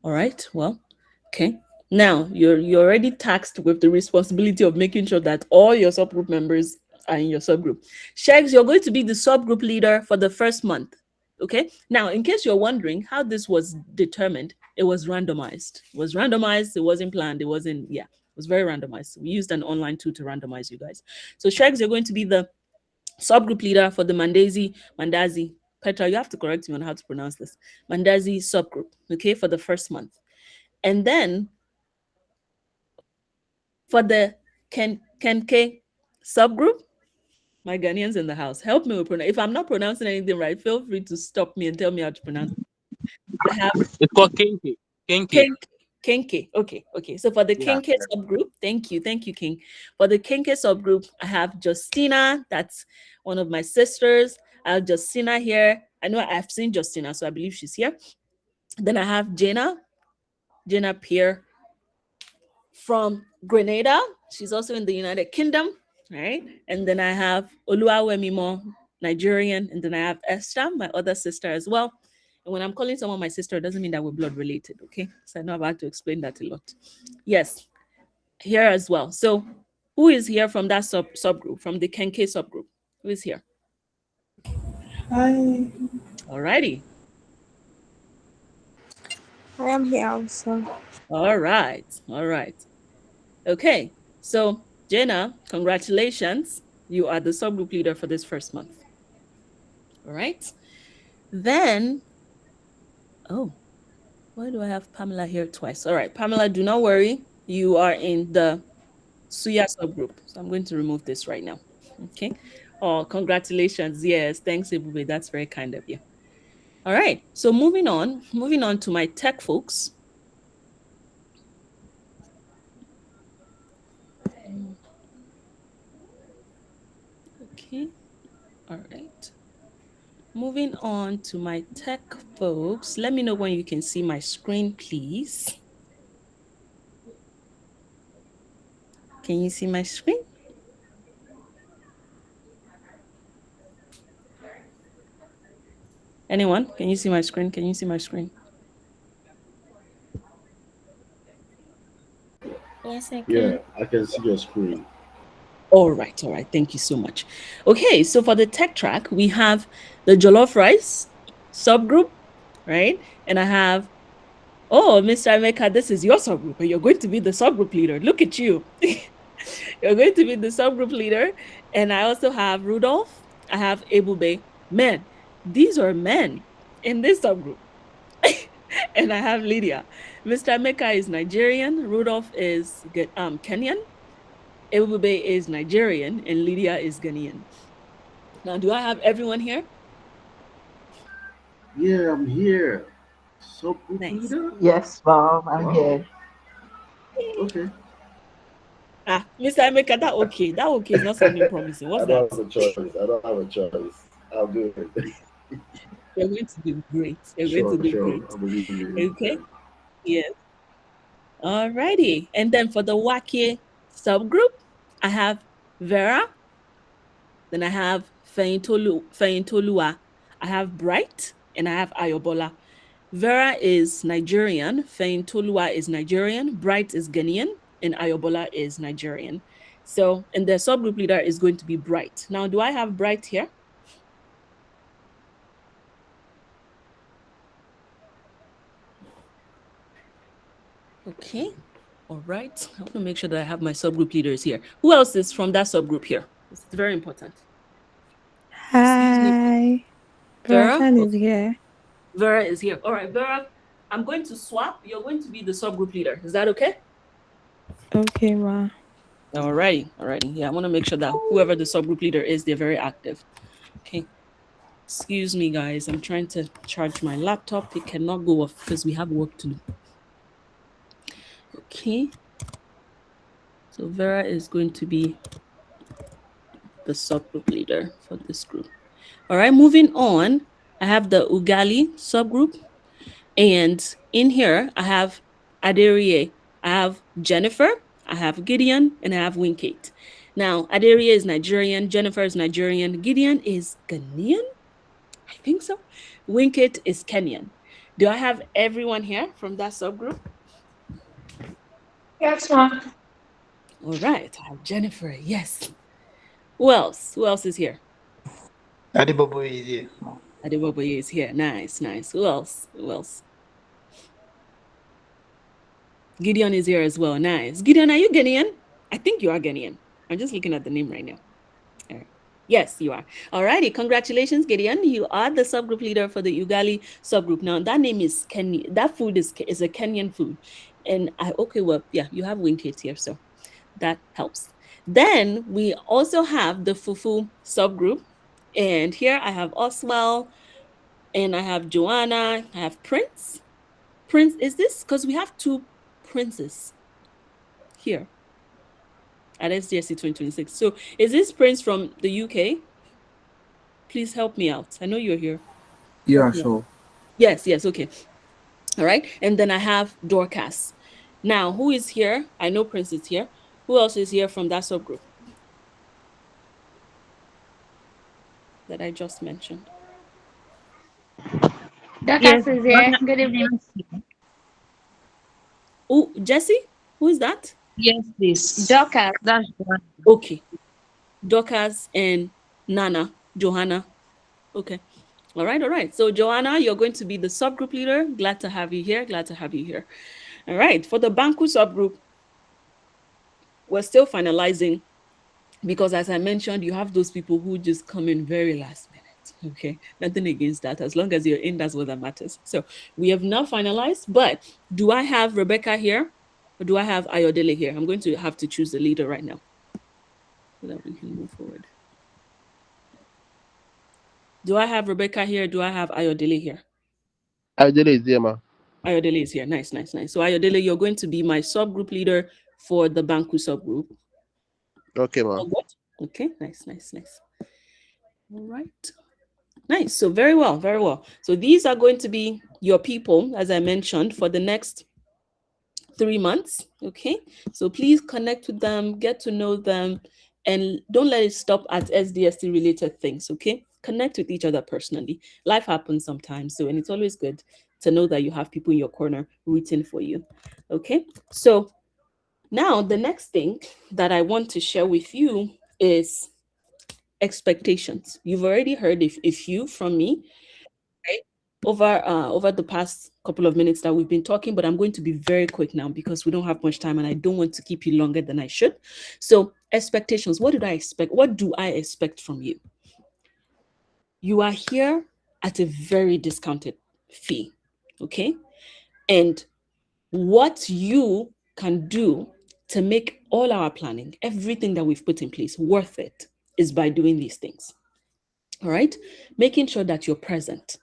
All right. Well, okay. Now you're already tasked with the responsibility of making sure that all your subgroup members are in your subgroup. Shags, you're going to be the subgroup leader for the first month. Okay. Now, in case you're wondering how this was determined, it was randomized. It was randomized. It wasn't planned. It was very randomized. We used an online tool to randomize you guys. So Shags, you're going to be the subgroup leader for the Mandazi. Petra, you have to correct me on how to pronounce this. Mandazi subgroup, okay, for the first month. And then for the Kenke subgroup, my Ghanaians in the house, help me with pronounce. If I'm not pronouncing anything right, feel free to stop me and tell me how to pronounce it. I have It's called Kinky. Kinky. Kenke. Okay. So for the Kenke subgroup, thank you, King. For the Kenke subgroup, I have Justina. That's one of my sisters. I have Justina here. I know I've seen Justina, so I believe she's here. Then I have Jenna Pierre from Grenada. She's also in the United Kingdom, right? And then I have Oluwawemimo, Nigerian. And then I have Esther, my other sister as well. And when I'm calling someone my sister, it doesn't mean that we're blood related, okay? So I know I've had to explain that a lot. Yes, here as well. So who is here from that subgroup, from the Kenke subgroup? Who is here? Hi. All righty. I am here also. All right. Okay. So Jenna, congratulations. You are the subgroup leader for this first month. All right. Then, oh, why do I have Pamela here twice? All right, Pamela, do not worry. You are in the Suya subgroup. So I'm going to remove this right now. Okay. Oh, congratulations. Yes. Thanks, Ebube. That's very kind of you. All right. So moving on to my tech folks. Okay. All right. Moving on to my tech folks. Let me know when you can see my screen, please. Can you see my screen? Anyone? Can you see my screen? Can you see my screen? Yes, I can. Yeah, I can see your screen. All right. Thank you so much. Okay, so for the tech track, we have the jollof rice subgroup, right? And I have, oh, Mr. Emeka, this is your subgroup, and you're going to be the subgroup leader. Look at you. You're going to be the subgroup leader. And I also have Rudolph. I have Ebube. Men. These are men in this subgroup. And I have Lydia. Mr. Emeka is Nigerian. Rudolph is Kenyan. Ebube is Nigerian and Lydia is Ghanaian. Now, do I have everyone here? Yeah, I'm here. Nice. Leader? Yes, Mom, I'm here. Okay. Mr. Emeka, that okay is not sounding promising. What's that? I don't have a choice. I'll do it. You're going to do great. You're going to do great. I believe you. Okay. Yes. Alrighty. And then for the Wake subgroup, I have Vera, then I have Feyintolua, I have Bright, and I have Ayobola. Vera is Nigerian, Feyintolua is Nigerian, Bright is Ghanaian, and Ayobola is Nigerian. So, and the subgroup leader is going to be Bright. Now, do I have Bright here? Okay. All right. I want to make sure that I have my subgroup leaders here. Who else is from that subgroup here? It's very important. Excuse me. Hi. Vera? Verachan is here. Vera is here. All right, Vera, I'm going to swap. You're going to be the subgroup leader. Is that okay? Okay, ma. All righty. All righty. Yeah, I want to make sure that whoever the subgroup leader is, they're very active. Okay. Excuse me, guys. I'm trying to charge my laptop. It cannot go off because we have work to do. Okay. So Vera is going to be the subgroup leader for this group. All right, moving on. I have the Ugali subgroup. And in here, I have Aderie, I have Jennifer, I have Gideon, and I have Winkate. Now, Aderie is Nigerian, Jennifer is Nigerian, Gideon is Ghanaian? I think so. Winkate is Kenyan. Do I have everyone here from that subgroup? Yes, ma'am. All right, I have Jennifer, yes. Who else? Who else is here? Adibobo is here. Adeboboye is here. Nice, nice. Who else? Who else? Gideon is here as well. Nice. Gideon, are you Ghanaian? I think you are Ghanaian. I'm just looking at the name right now. All right. Yes, you are. All righty. Congratulations, Gideon. You are the subgroup leader for the Ugali subgroup. Now, that name is Kenyan. That food is a Kenyan food. And yeah, you have Winkate here, so that helps. Then we also have the Fufu subgroup. And here I have Oswell, and I have Joanna, I have Prince. Prince, is this because we have two princes here at SDST 2026? So is this Prince from the UK? Please help me out. I know you're here. Yeah, sure. Yes, okay. All right. And then I have Dorcas. Now, who is here? I know Prince is here. Who else is here from that subgroup that I just mentioned? Dorcas is here. Good evening. Oh, Jesse? Who is that? Yes, please. Dorcas. That's the one. Okay. Dorcas and Nana, Johanna. Okay. All right. So, Joanna, you're going to be the subgroup leader. Glad to have you here. All right. For the Banku subgroup, we're still finalizing because, as I mentioned, you have those people who just come in very last minute. Okay. Nothing against that. As long as you're in, that's what that matters. So, we have not finalized, but do I have Rebecca here or do I have Ayodele here? I'm going to have to choose the leader right now so that we can move forward. Do I have Rebecca here? Do I have Ayodele here? Ayodele is there, ma. Ayodele is here. Nice. So Ayodele, you're going to be my subgroup leader for the Banku subgroup. Okay, ma. Okay, nice. All right. Nice. So very well. So these are going to be your people, as I mentioned, for the next 3 months. Okay. So please connect with them, get to know them, and don't let it stop at SDST related things. Okay. Connect with each other personally. Life happens sometimes. So, and it's always good to know that you have people in your corner rooting for you. Okay. So now the next thing that I want to share with you is expectations. You've already heard a few from me, right? Over the past couple of minutes that we've been talking, but I'm going to be very quick now because we don't have much time and I don't want to keep you longer than I should. So expectations, what do I expect from you? You are here at a very discounted fee, okay? And what you can do to make all our planning, everything that we've put in place worth it, is by doing these things. All right? Making sure that you're present.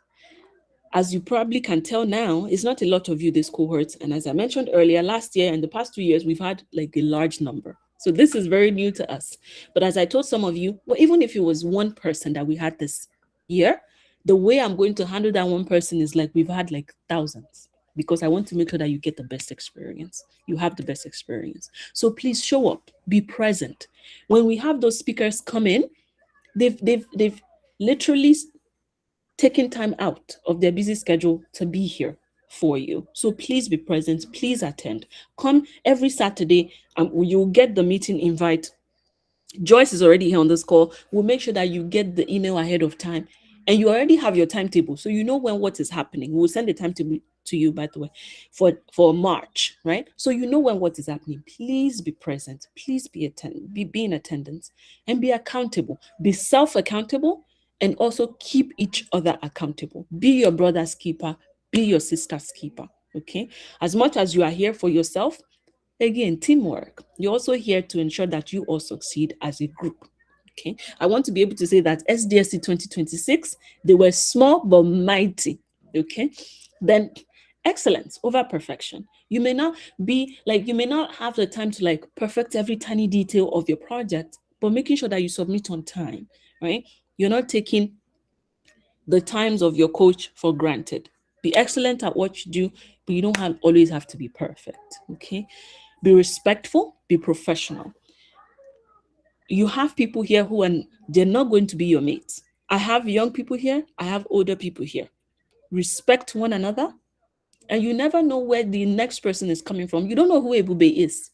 As you probably can tell now, it's not a lot of you this cohort. And as I mentioned earlier, last year and the past 2 years, we've had like a large number. So this is very new to us. But as I told some of you, well, even if it was one person that we had this year, the way I'm going to handle that one person is like we've had like thousands. because I want to make sure that you get the best experience. You have the best experience. So please show up, be present. When we have those speakers come in, they've literally taken time out of their busy schedule to be here for you. So please be present, please attend. Come every Saturday, and you'll get the meeting invite. Joyce is already here on this call. We'll make sure that you get the email ahead of time, and you already have your timetable, so you know when what is happening. We'll send the timetable to you, by the way, for March, right? So you know when what is happening. Please be present. Please be in attendance, and be accountable. Be self-accountable, and also keep each other accountable. Be your brother's keeper. Be your sister's keeper. Okay. As much as you are here for yourself, again, teamwork. You're also here to ensure that you all succeed as a group. Okay. I want to be able to say that SDST 2026, they were small but mighty. Okay. Then excellence over perfection. You may not have the time to like perfect every tiny detail of your project, but making sure that you submit on time, right? You're not taking the times of your coach for granted. Be excellent at what you do, but you don't always have to be perfect. Okay. Be respectful, be professional. You have people here they're not going to be your mates. I have young people here, I have older people here. Respect one another, and you never know where the next person is coming from. You don't know who Ebube is.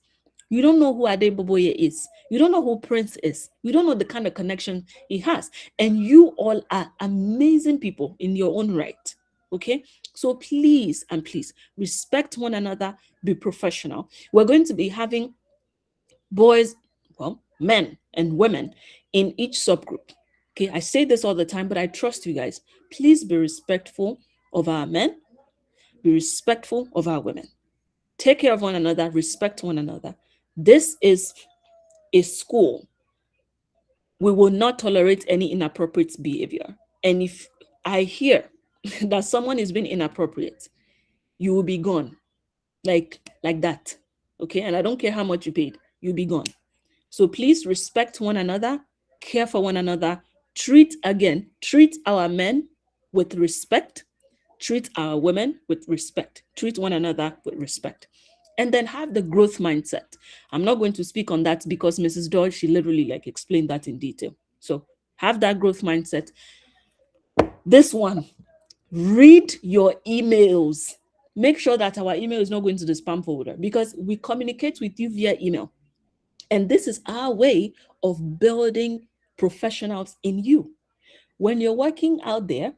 You don't know who Adeboboye is. You don't know who Prince is. You don't know the kind of connection he has. And you all are amazing people in your own right. Okay? So please and please respect one another, be professional. We're going to be having men and women in each subgroup. Okay, I say this all the time, but I trust you guys. Please be respectful of our men, be respectful of our women. Take care of one another, respect one another. This is a school. We will not tolerate any inappropriate behavior. And if I hear that someone is being inappropriate, you will be gone. Like that. Okay, and I don't care how much you paid, you'll be gone. So please respect one another, care for one another, treat our men with respect, treat our women with respect, treat one another with respect, and then have the growth mindset. I'm not going to speak on that because Mrs. Doyle, she literally like explained that in detail. So have that growth mindset. This one, read your emails. Make sure that our email is not going to the spam folder, because we communicate with you via email. And this is our way of building professionals in you. When you're working out there,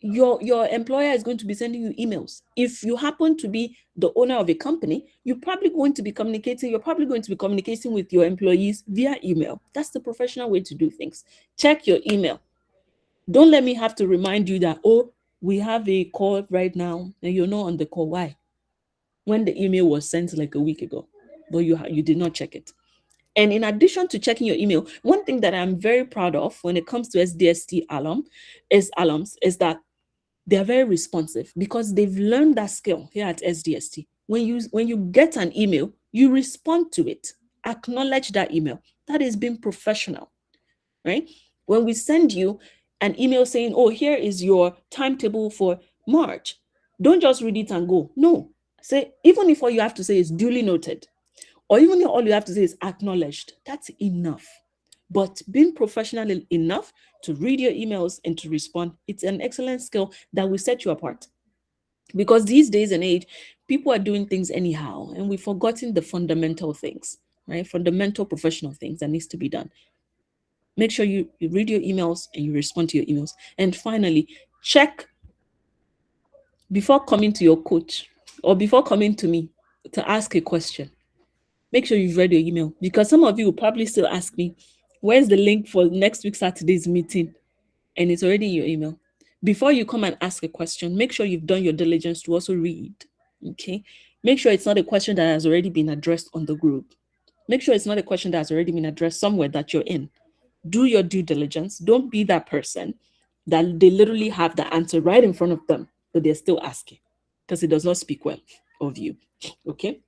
your employer is going to be sending you emails. If you happen to be the owner of a company, you're probably going to be communicating with your employees via email. That's the professional way to do things. Check your email. Don't let me have to remind you that, oh, we have a call right now and you're not on the call. Why? When the email was sent like a week ago, but you did not check it. And in addition to checking your email, one thing that I'm very proud of when it comes to SDST alums is that they're very responsive, because they've learned that skill here at SDST. When you get an email, you respond to it, acknowledge that email. That is being professional, right? When we send you an email saying, oh, here is your timetable for March, don't just read it and go. No, say, even if all you have to say is duly noted, or even if all you have to say is acknowledged, that's enough. But being professional enough to read your emails and to respond, it's an excellent skill that will set you apart. Because these days and age, people are doing things anyhow, and we've forgotten the fundamental things, right? Fundamental professional things that needs to be done. Make sure you read your emails and you respond to your emails. And finally, check before coming to your coach or before coming to me to ask a question. Make sure you've read your email, because some of you will probably still ask me, where's the link for next week Saturday's meeting? And it's already in your email. Before you come and ask a question, make sure you've done your diligence to also read. Okay. Make sure it's not a question that has already been addressed on the group. Make sure it's not a question that has already been addressed somewhere that you're in. Do your due diligence. Don't be that person that they literally have the answer right in front of them, but they're still asking, because it does not speak well of you. Okay.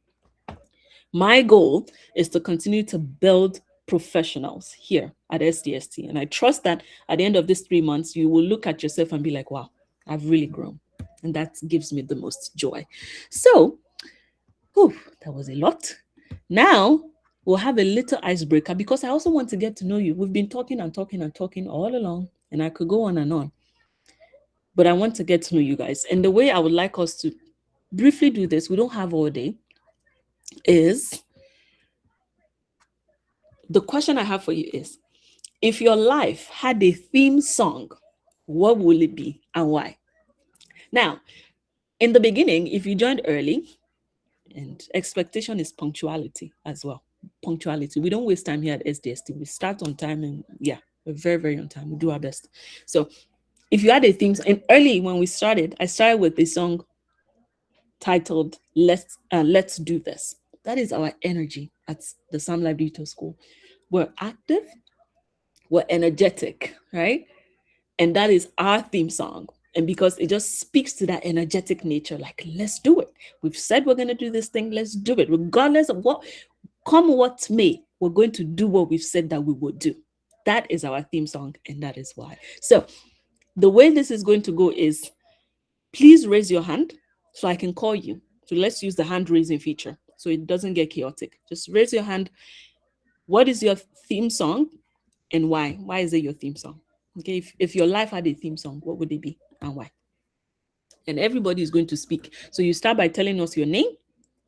My goal is to continue to build professionals here at SDST. And I trust that at the end of these 3 months, you will look at yourself and be like, wow, I've really grown. And that gives me the most joy. So, whew, that was a lot. Now, we'll have a little icebreaker because I also want to get to know you. We've been talking and talking and talking all along, and I could go on and on. But I want to get to know you guys. And the way I would like us to briefly do this, we don't have all day, is the question I have for you is, if your life had a theme song, what will it be and why? Now, in the beginning, if you joined early, and expectation is punctuality as well. Punctuality. We don't waste time here at SDST. We start on time and yeah, we're very, very on time. We do our best. So if you had a theme, and early when we started, I started with a song titled Let's Do This. That is our energy at the Sam Life Digital School. We're active, we're energetic, right? And that is our theme song. And because it just speaks to that energetic nature, like, let's do it. We've said we're going to do this thing, let's do it. Regardless of what, come what may, we're going to do what we've said that we would do. That is our theme song, and that is why. So the way this is going to go is, please raise your hand so I can call you. So let's use the hand raising feature so it doesn't get chaotic. Just raise your hand. What is your theme song and why? Why is it your theme song? Okay, if your life had a theme song, what would it be and why? And everybody is going to speak. So you start by telling us your name,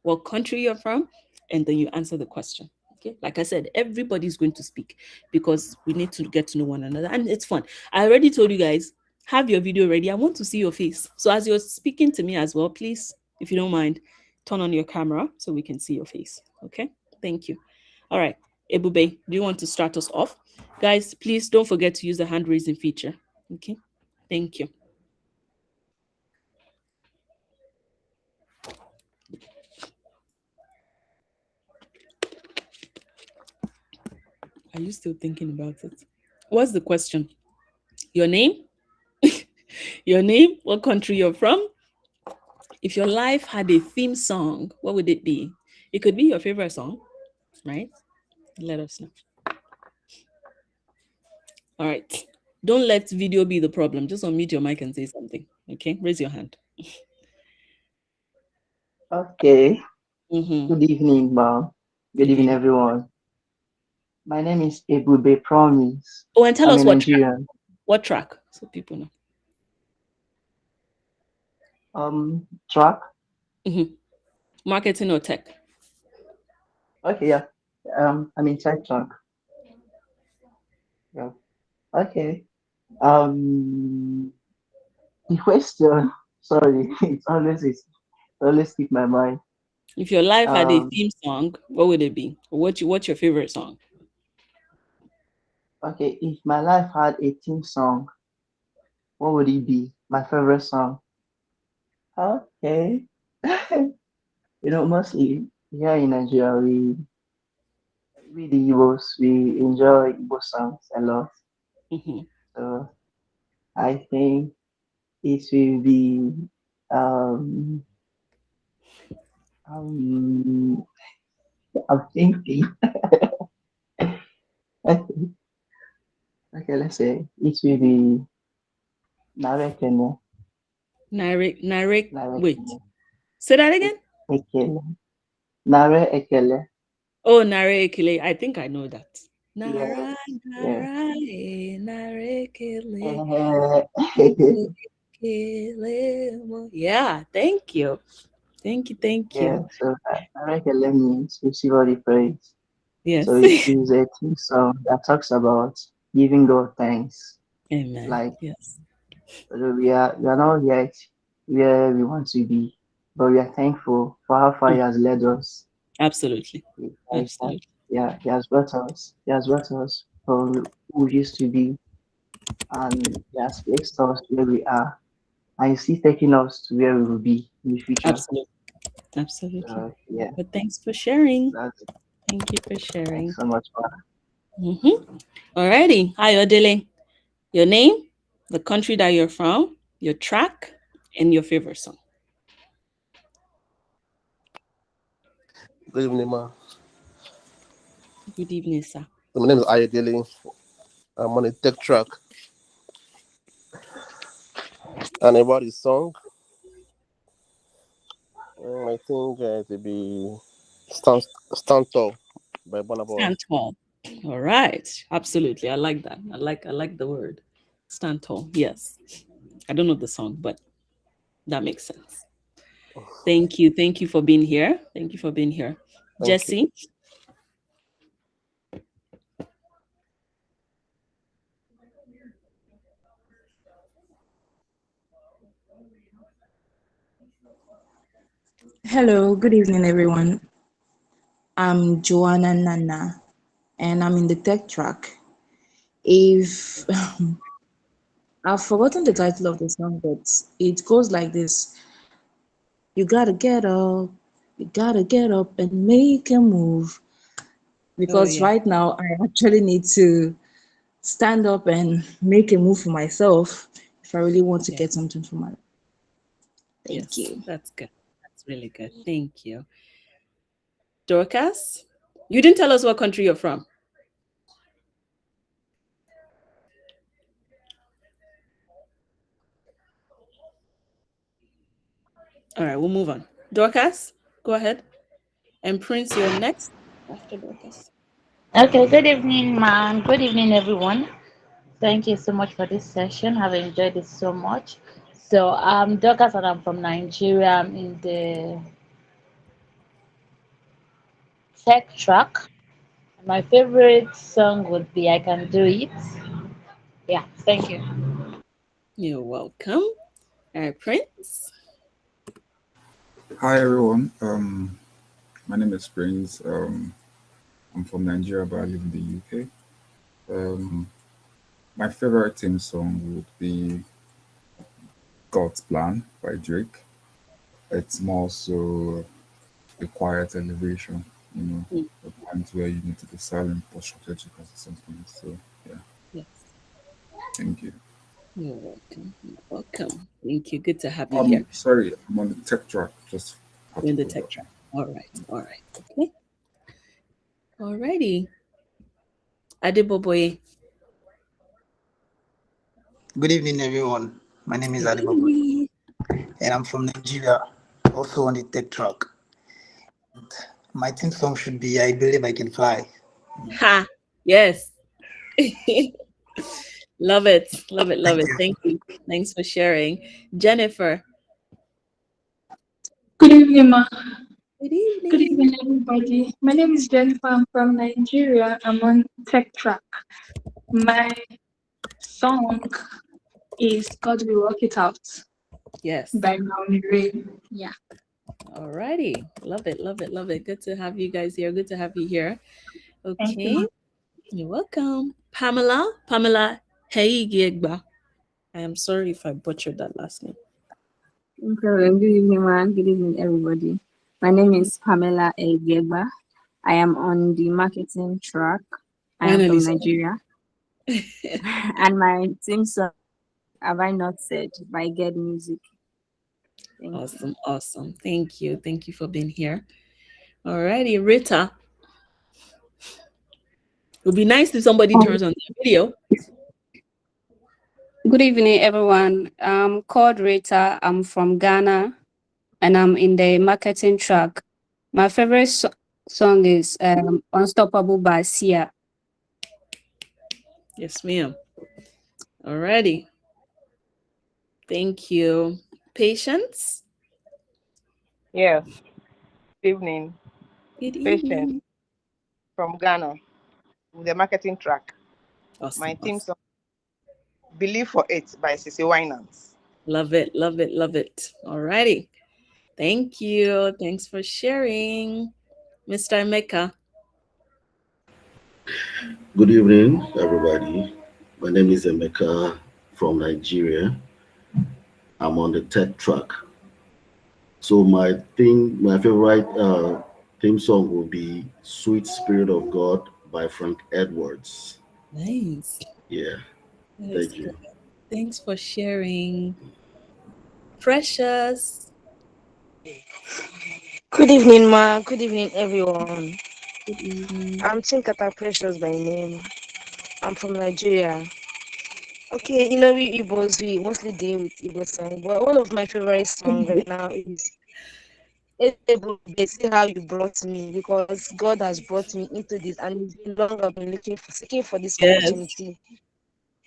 what country you're from, and then you answer the question. Okay, like I said, everybody's going to speak because we need to get to know one another, and it's fun. I already told you guys, have your video ready. I want to see your face. So as you're speaking to me as well, please, if you don't mind, turn on your camera so we can see your face. Okay, thank you. All right, Ebube, do you want to start us off? Guys, please don't forget to use the hand raising feature. Okay, thank you. Are you still thinking about it? What's the question? Your name? Your name, what country you're from. If your life had a theme song, what would it be? It could be your favorite song, right? Let us know. All right. Don't let video be the problem. Just unmute your mic and say something. Okay. Raise your hand. Okay. Mm-hmm. Good evening, ma'am. Good evening, everyone. My name is Ebube Promise. Oh, and tell I'm us a what Nigerian. track. What track, so people know. Track. Mm-hmm. Marketing or tech? Okay, yeah. I'm in tech track. Yeah. Okay. The question. Sorry, it's always keep my mind. If your life had a theme song, what would it be? What's your favorite song? Okay, if my life had a theme song, what would it be? My favorite song. Okay. Mostly here in Nigeria, we the Igbos, we enjoy Igbo songs a lot. Mm-hmm. So I think it will be um um I'm thinking okay, let's say it will be Narekene. Narek. Wait. Say that again. Ekele. Nare Ekele. Oh, Nare Ekele. I think I know that. Yes. Yeah, thank you. Thank you. Yeah, so Nare Ekele means receive all the praise. Yes. So it is a theme song that talks about giving God thanks. Amen. Like, yes. We are not yet where we want to be, but we are thankful for how far He has led us. Absolutely. Absolutely. Yeah, He has brought us. He has brought us from who we used to be, and He has placed us where we are, and He's still taking us to where we will be in the future. Absolutely. Yeah. But thanks for sharing. That's it. Thank you for sharing. Thanks so much. Alrighty. Hi, Odile. Your name, the country that you're from, your track, and your favorite song. Good evening, ma. Good evening, sir. My name is Ayodele. I'm on a tech track. And about the song, I think it will be Stand Tall by Burna Boy. Stand tall. All right. Absolutely. I like that. I like the word. Stand tall. Yes. I don't know the song, but that makes sense. Thank you. Thank you for being here. Thank you for being here. Thank you. Jesse. Hello, good evening, everyone. I'm Joanna Nana, and I'm in the tech track. If I've forgotten the title of the song, but it goes like this: you gotta get up and make a move. Oh Because yeah. right now, I actually need to stand up and make a move for myself if I really want to Yeah. get something for my life. Thank Yes. you. That's good. That's really good. Thank you. Dorcas, you didn't tell us what country you're from. All right, we'll move on. Dorcas, go ahead. And Prince, you're next after Dorcas. Okay, good evening, man. Good evening, everyone. Thank you so much for this session. I've enjoyed it so much. So, I'm Dorcas and I'm from Nigeria. I'm in the tech track. My favorite song would be I Can Do It. Yeah, thank you. You're welcome. All right, Prince. Hi everyone. My name is Prince. I'm from Nigeria, but I live in the UK. My favorite theme song would be God's Plan by Drake. It's more so a quiet elevation, you know, Mm, a point where you need to be silent but strategic at some point. So yeah, yes, thank you. you're welcome. You're welcome. Thank you. Good to have you here. Sorry, I'm on the tech track. Just have You're to in the put tech that. track. All right. All right. Okay. All righty. Adeboboye. Good evening, everyone. My name is Good Ali Babu, evening. and I'm from Nigeria, also on the tech track. My theme song should be I Believe I Can Fly. Ha. Yes. Love it. Love it. Love Thank it. you. Thank you. Thanks for sharing. Jennifer. Good evening, ma. Good Good evening. evening, everybody. My name is Jennifer. I'm from Nigeria. I'm on Tech Track. My song is God Will Work It Out Yes. by Maui Ray. Yeah. All righty. Love it. Love it. Love it. Good to have you guys here. Good to have you here. Thank you, Okay. ma. You're welcome. Pamela. Pamela Heigiegba. I am sorry if I butchered that last name. No problem. Good evening, man. Good evening, everybody. My name is Pamela Egeba. I am on the marketing track. I am Finally, from somebody. Nigeria. And my theme song, Have I Not Said, by Get Music. Thank you. Awesome. Awesome. Thank you. Thank you for being here. All righty. Rita. It would be nice if somebody turns on the video. Good evening, everyone. I'm called Rita. I'm from Ghana, and I'm in the marketing track. My favorite song is Unstoppable by Sia. Yes, ma'am. All righty. Thank you. Patience. Yes, good evening. Good Patient evening. from Ghana with the marketing track. My Awesome. theme Awesome. song, Believe for It by Cece Winans. Love it. Love it. Love it. All righty. Thank you. Thanks for sharing, Mr. Mecca. Good evening, everybody. My name is Emeka from Nigeria. I'm on the tech track. So my favorite theme song will be "Sweet Spirit of God" by Frank Edwards. Nice. Yeah, That is thank good. you. Thanks for sharing. Precious. Good evening, ma. Good evening, everyone. Good evening. I'm Chinkata Precious by name. I'm from Nigeria. Okay, you know, we Igbos, we mostly deal with Igbo song, but one of my favorite songs right now is They see how you brought me, because God has brought me into this, and it's been long I've been seeking for this Yes. opportunity.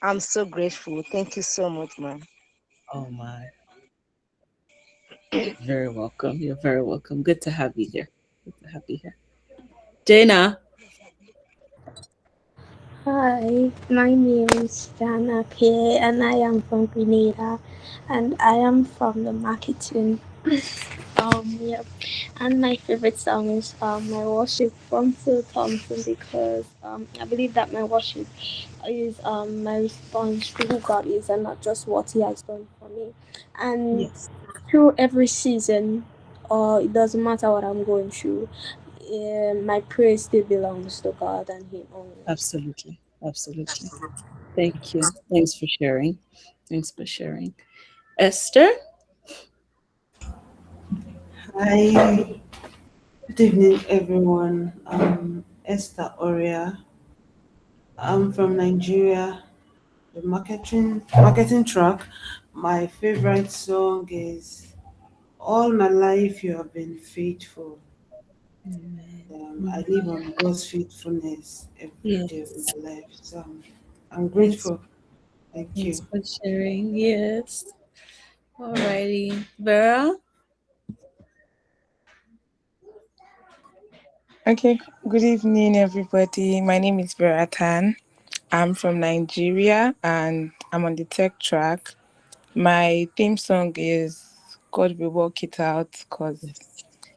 I'm so grateful. Thank you so much, man. Oh my. You're very welcome. You're very welcome. Good to have you here. Good to have you here. Jaina. Hi, my name is Jana K, and I am from Grenada, and I am from the marketing. Yep. And my favorite song is my worship from Phil Thompson, because I believe that my worship is my response to who God is and not just what He has done for me. And Yes. through every season, it doesn't matter what I'm going through, my praise still belongs to God and Him only. Absolutely. Absolutely. Thank you. Thanks for sharing. Thanks for sharing. Esther? Hi, good evening, everyone. Esther Oria. I'm from Nigeria, the marketing track. My favorite song is "All My Life You Have Been Faithful." I live on God's faithfulness every day of Yes. my life, so I'm Thanks. grateful. Thank Thanks you. for sharing. Yes. Alrighty. Vera? Okay, good evening, everybody. My name is Vera Tan. I'm from Nigeria and I'm on the tech track. My theme song is God Will Work It Out, because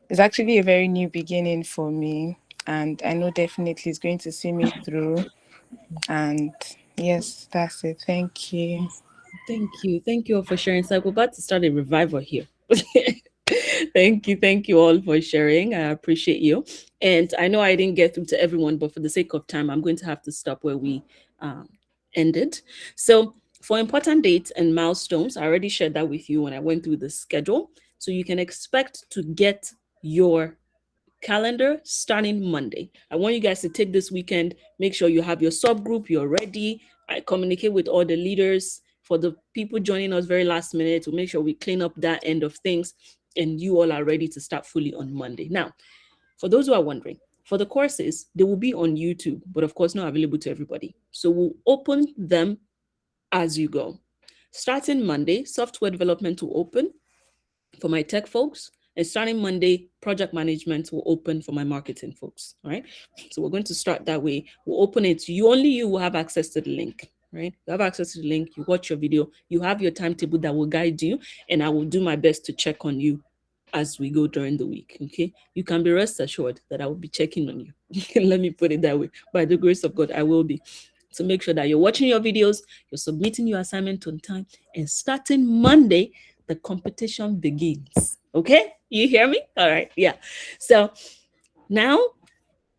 it's actually a very new beginning for me. And I know definitely it's going to see me through. And yes, that's it. Thank you. Thank you. Thank you all for sharing. So we're about to start a revival here. Thank you. Thank you all for sharing. I appreciate you. And I know I didn't get through to everyone, but for the sake of time, I'm going to have to stop where we um, ended. So, for important dates and milestones, I already shared that with you when I went through the schedule. So, you can expect to get your calendar starting Monday. I want you guys to take this weekend, make sure you have your subgroup, you're ready. I communicate with all the leaders. For the people joining us very last minute, to make sure we clean up that end of things and you all are ready to start fully on Monday. Now, for those who are wondering, for the courses, they will be on YouTube, but of course not available to everybody. So we'll open them as you go. Starting Monday, software development will open for my tech folks. And starting Monday, project management will open for my marketing folks. All right. So we're going to start that way. We'll open it. You will have access to the link. Right. You have access to the link. You watch your video. You have your timetable that will guide you. And I will do my best to check on you as we go during the week. Okay. You can be rest assured that I will be checking on you. Let me put it that way. By the grace of God, I will be. So make sure that you're watching your videos, you're submitting your assignment on time, and starting Monday, the competition begins. Okay? You hear me? All right. Yeah. So now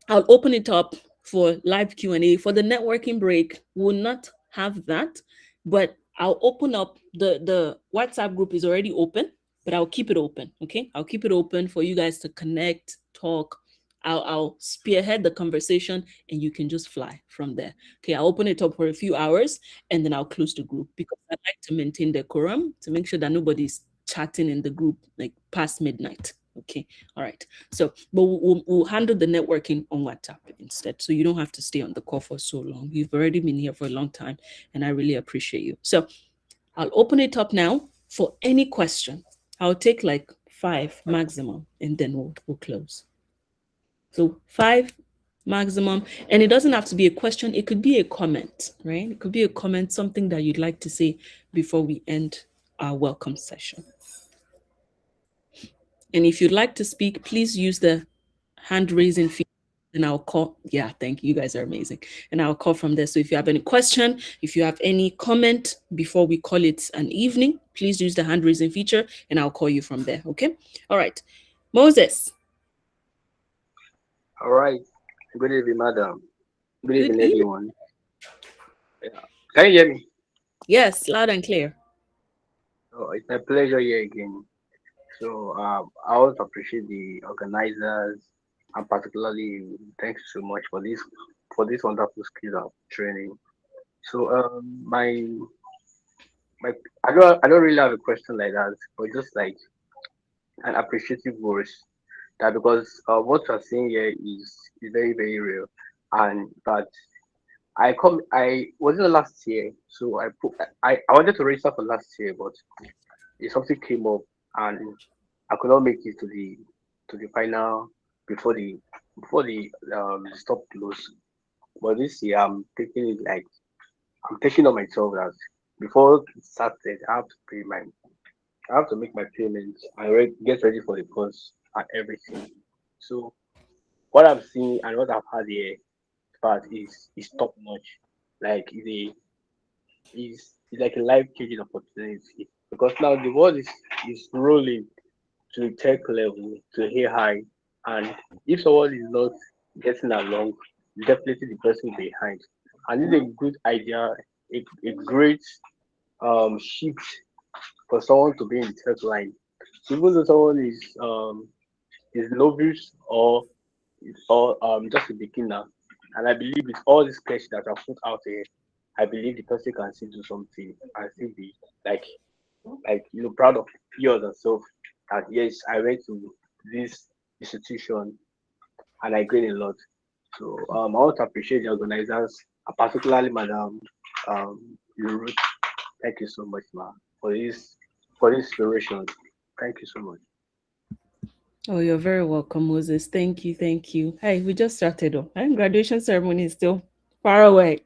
I'll open it up for live Q&A. For the networking break, we'll not have that, but I'll open up the WhatsApp group is already open, but I'll keep it open. Okay? I'll keep it open for you guys to connect, talk. I'll spearhead the conversation and you can just fly from there. Okay, I'll open it up for a few hours and then I'll close the group because I like to maintain decorum to make sure that nobody's chatting in the group like past midnight. Okay, all right. So, but we'll handle the networking on WhatsApp instead. So you don't have to stay on the call for so long. You've already been here for a long time and I really appreciate you. So I'll open it up now for any question. I'll take like 5 maximum and then we'll close. So 5 maximum. And it doesn't have to be a question, it could be a comment, right? It could be a comment, something that you'd like to say before we end our welcome session. And if you'd like to speak, please use the hand raising feature and I'll call. Yeah, thank you. You guys are amazing. And I'll call from there. So if you have any question, if you have any comment before we call it an evening, please use the hand raising feature and I'll call you from there. Okay. All right. Moses. All right. Good evening, madam. Good Good evening, evening. everyone. Yeah. Can you hear me? Yes, loud and clear. Oh, it's my pleasure here again. So I also appreciate the organizers and particularly thanks so much for this wonderful skill of training. So my I don't really have a question like that, but just like and appreciative words. That because what you're saying here is very very real, and but I was in the last year, so I wanted to register for last year, but if something came up and I could not make it to the final before the stop close. But this year I'm taking it like I'm taking on myself that before it started I have to pay my I have to make my payments and get ready for the course and everything. So what I'm seeing and what I've had here part is top notch. Like it's like a life changing opportunity because now the world is rolling to tech level to AI, and if someone is not getting along, definitely the person behind. And it's a good idea, a great shift for someone to be in tech line. So even though someone is novice or just a beginner, and I believe with all these questions that are put out here, I believe the person can still do something and still be like proud of yourself that yes, I went to this institution and I gained a lot. So I want to appreciate the organizers, particularly Madam Ruth. Thank you so much, ma, for this inspiration. Thank you so much. Oh, you're very welcome, Moses. Thank you, thank you. Hey, we just started. Oh, and graduation ceremony is still far away.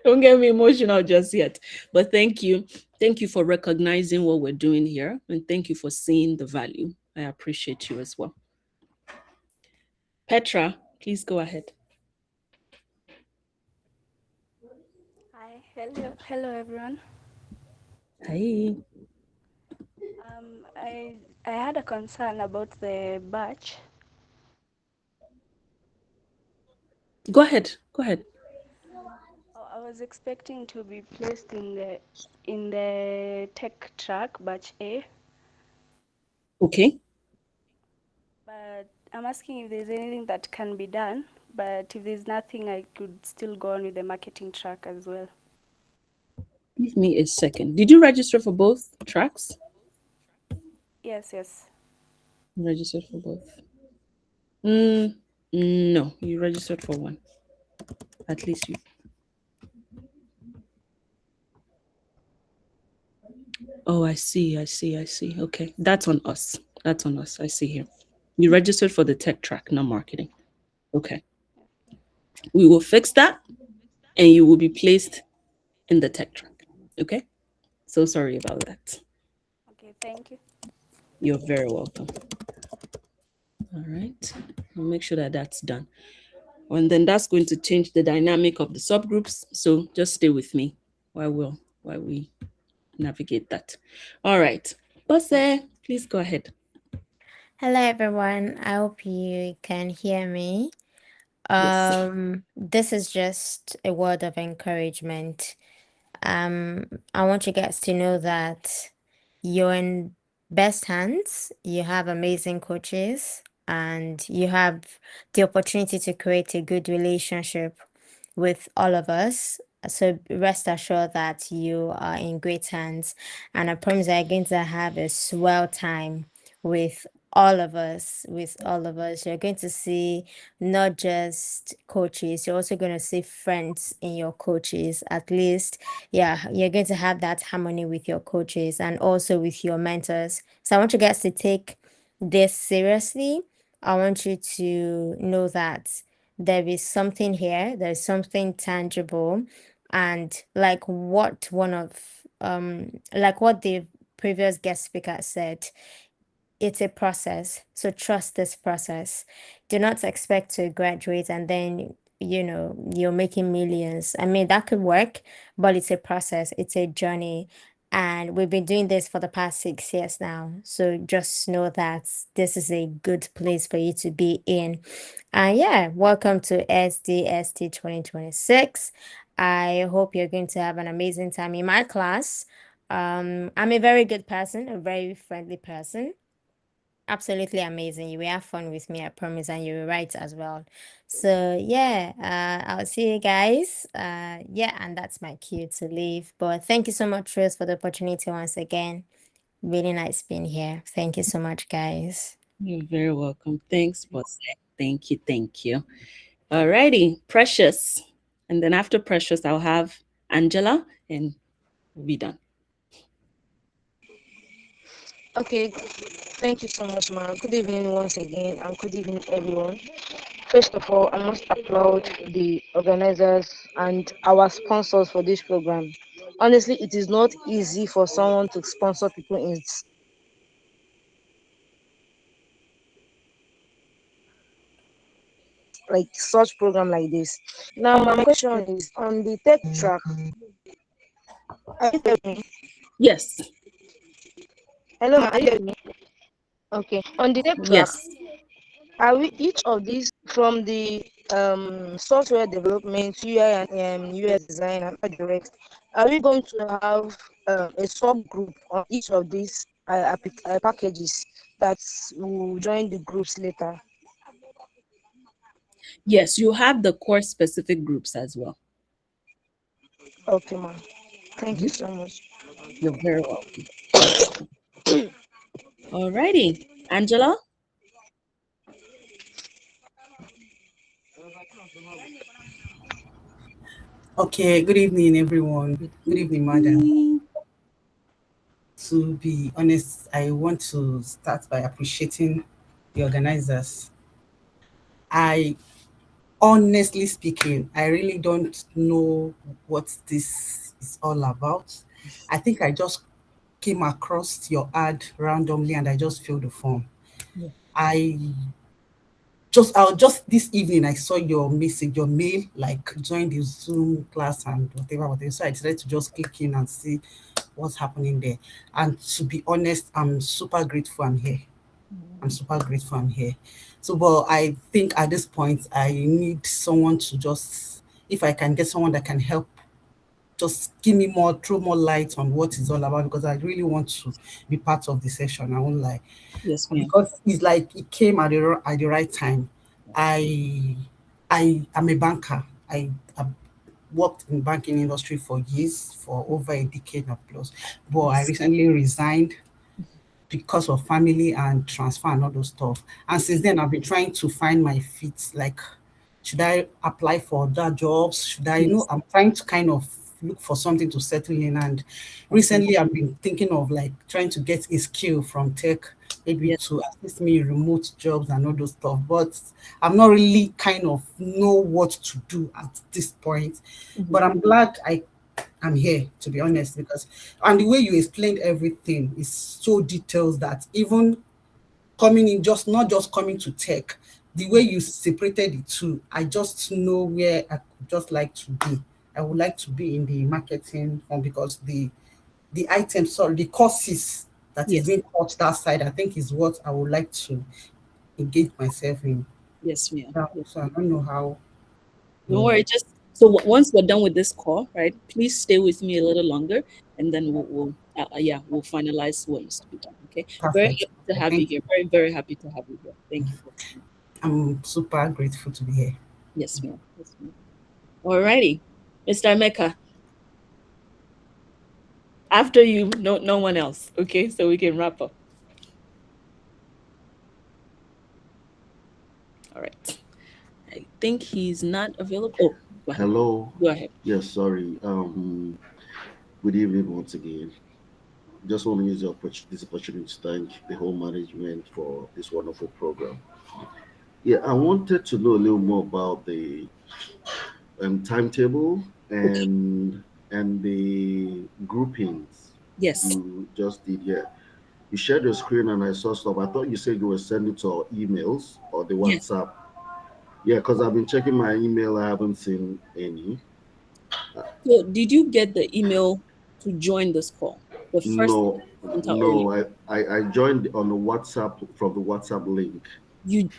Don't get me emotional just yet. But thank you. Thank you for recognizing what we're doing here. And thank you for seeing the value. I appreciate you as well. Petra, please go ahead. Hi, hello everyone. Hi. I had a concern about the batch. Go ahead. Go ahead. I was expecting to be placed in the tech track batch A. Okay. But I'm asking if there's anything that can be done. But if there's nothing, I could still go on with the marketing track as well. Give me a second. Did you register for both tracks? Yes. You registered for both. No, you registered for one. At least you. Oh, I see. Okay, that's on us. I see here. You registered for the tech track, not marketing. Okay. We will fix that and you will be placed in the tech track. Okay? So sorry about that. Okay, thank you. You're very welcome. All right. I'll make sure that that's done. And then that's going to change the dynamic of the subgroups. So just stay with me while we navigate that. All right. Bosse, please go ahead. Hello everyone. I hope you can hear me. Yes. This is just a word of encouragement. I want you guys to know that you're in best hands. You have amazing coaches and you have the opportunity to create a good relationship with all of us. So rest assured that you are in great hands. And I promise you're going to have a swell time with all of us. You're going to see not just coaches, you're also going to see friends in your coaches. At least, yeah, you're going to have that harmony with your coaches and also with your mentors. So I want you guys to take this seriously. I want you to know that there is something here, there's something tangible, and like what the previous guest speaker said, it's a process. So trust this process. Do not expect to graduate and then you're making millions. I mean, that could work, but it's a process, it's a journey. And we've been doing this for the past 6 years now. So just know that this is a good place for you to be in. And yeah, welcome to SDST 2026. I hope you're going to have an amazing time in my class. I'm a very good person, a very friendly person. Absolutely amazing. You will have fun with me, I promise, and you will write as well. So yeah, I'll see you guys. Yeah, and that's my cue to leave. But thank you so much, Rose, for the opportunity once again. Really nice being here. Thank you so much, guys. You're very welcome. Thanks, boss. Thank you. Thank you. Alrighty, Precious. And then after Precious, I'll have Angela and we'll be done. Okay, thank you so much, ma'am. Good evening once again, and good evening, everyone. First of all, I must applaud the organizers and our sponsors for this program. Honestly, it is not easy for someone to sponsor people in like such program like this. Now, my question is on the tech track. Are you hearing me? Yes. Hello, ma'am, are you hearing me? Okay, on the tech track, Yes. are we each of these from the software development, UI and UX design and all the rest? Are we going to have a subgroup on each of these packages that will join the groups later? Yes, you have the course specific groups as well. Okay, ma'am. Thank you Mhm. so much. You're very welcome. Alrighty, Angela. Okay, good evening, everyone. Good evening, madam. To be honest, I want to start by appreciating the organizers. I, honestly speaking, I really don't know what this is all about. I think I just came across your ad randomly and I just filled the form. Yeah. I just this evening I saw your message, your mail, like join the Zoom class and whatever. So I decided to just click in and see what's happening there. And to be honest, I'm super grateful I'm here. I'm super grateful I'm here. So, but I think at this point I need someone to just, if I can get someone that can help just give me more, throw more light on what it's all about because I really want to be part of the session. I won't lie. Yes, ma'am. Because it's like it came at the right time. I I am a banker. I worked in banking industry for years, for over a decade or plus. But I Yes. recently resigned because of family and transfer and all those stuff. And since then, I've been trying to find my feet. Like, should I apply for other jobs? Should I, Yes. I'm trying to kind of look for something to settle in. And Okay. recently, I've been thinking of like trying to get a skill from tech, maybe Yes. to assist me in remote jobs and all those stuff. But I'm not really kind of know what to do at this point. Mhm. But I'm glad I'm here, to be honest, because and the way you explained everything is so detailed that even coming in, just not just coming to tech, the way you separated the two, I just know where I could just like to be. I would like to be in the marketing one because the items, sorry, the courses that is Yes. being taught that side, I think is what I would like to engage myself in. Yes, ma'am. Yeah, Yes, so I ma'am. don't know how. Don't Yeah. worry. Just so once we're done with this call, right? Please stay with me a little longer, and then yeah, we'll finalize what needs to be done. Okay. Very Perfect. happy to Okay, have you thank here. you. Very, very happy to have you here. Thank you. I'm super grateful to be here. Yes, ma'am. Yes, ma'am. Alrighty, Mr. Emeka. After you, no one else. Okay, so we can wrap up. All right. I think he's not available. Oh, go ahead. Hello. Go ahead. Yes, sorry. Good evening once again. Just want to use this opportunity to thank the whole management for this wonderful program. Yeah, I wanted to know a little more about the timetable Okay. and the groupings Yes. you just did. Yeah, you shared your screen and I saw stuff. I thought you said you were sending to our emails or the Yes. WhatsApp. Yeah, because I've been checking my email. I haven't seen any. So, did you get the email to join this call? The first No, sent out earlier. no. I joined on the WhatsApp from the WhatsApp link.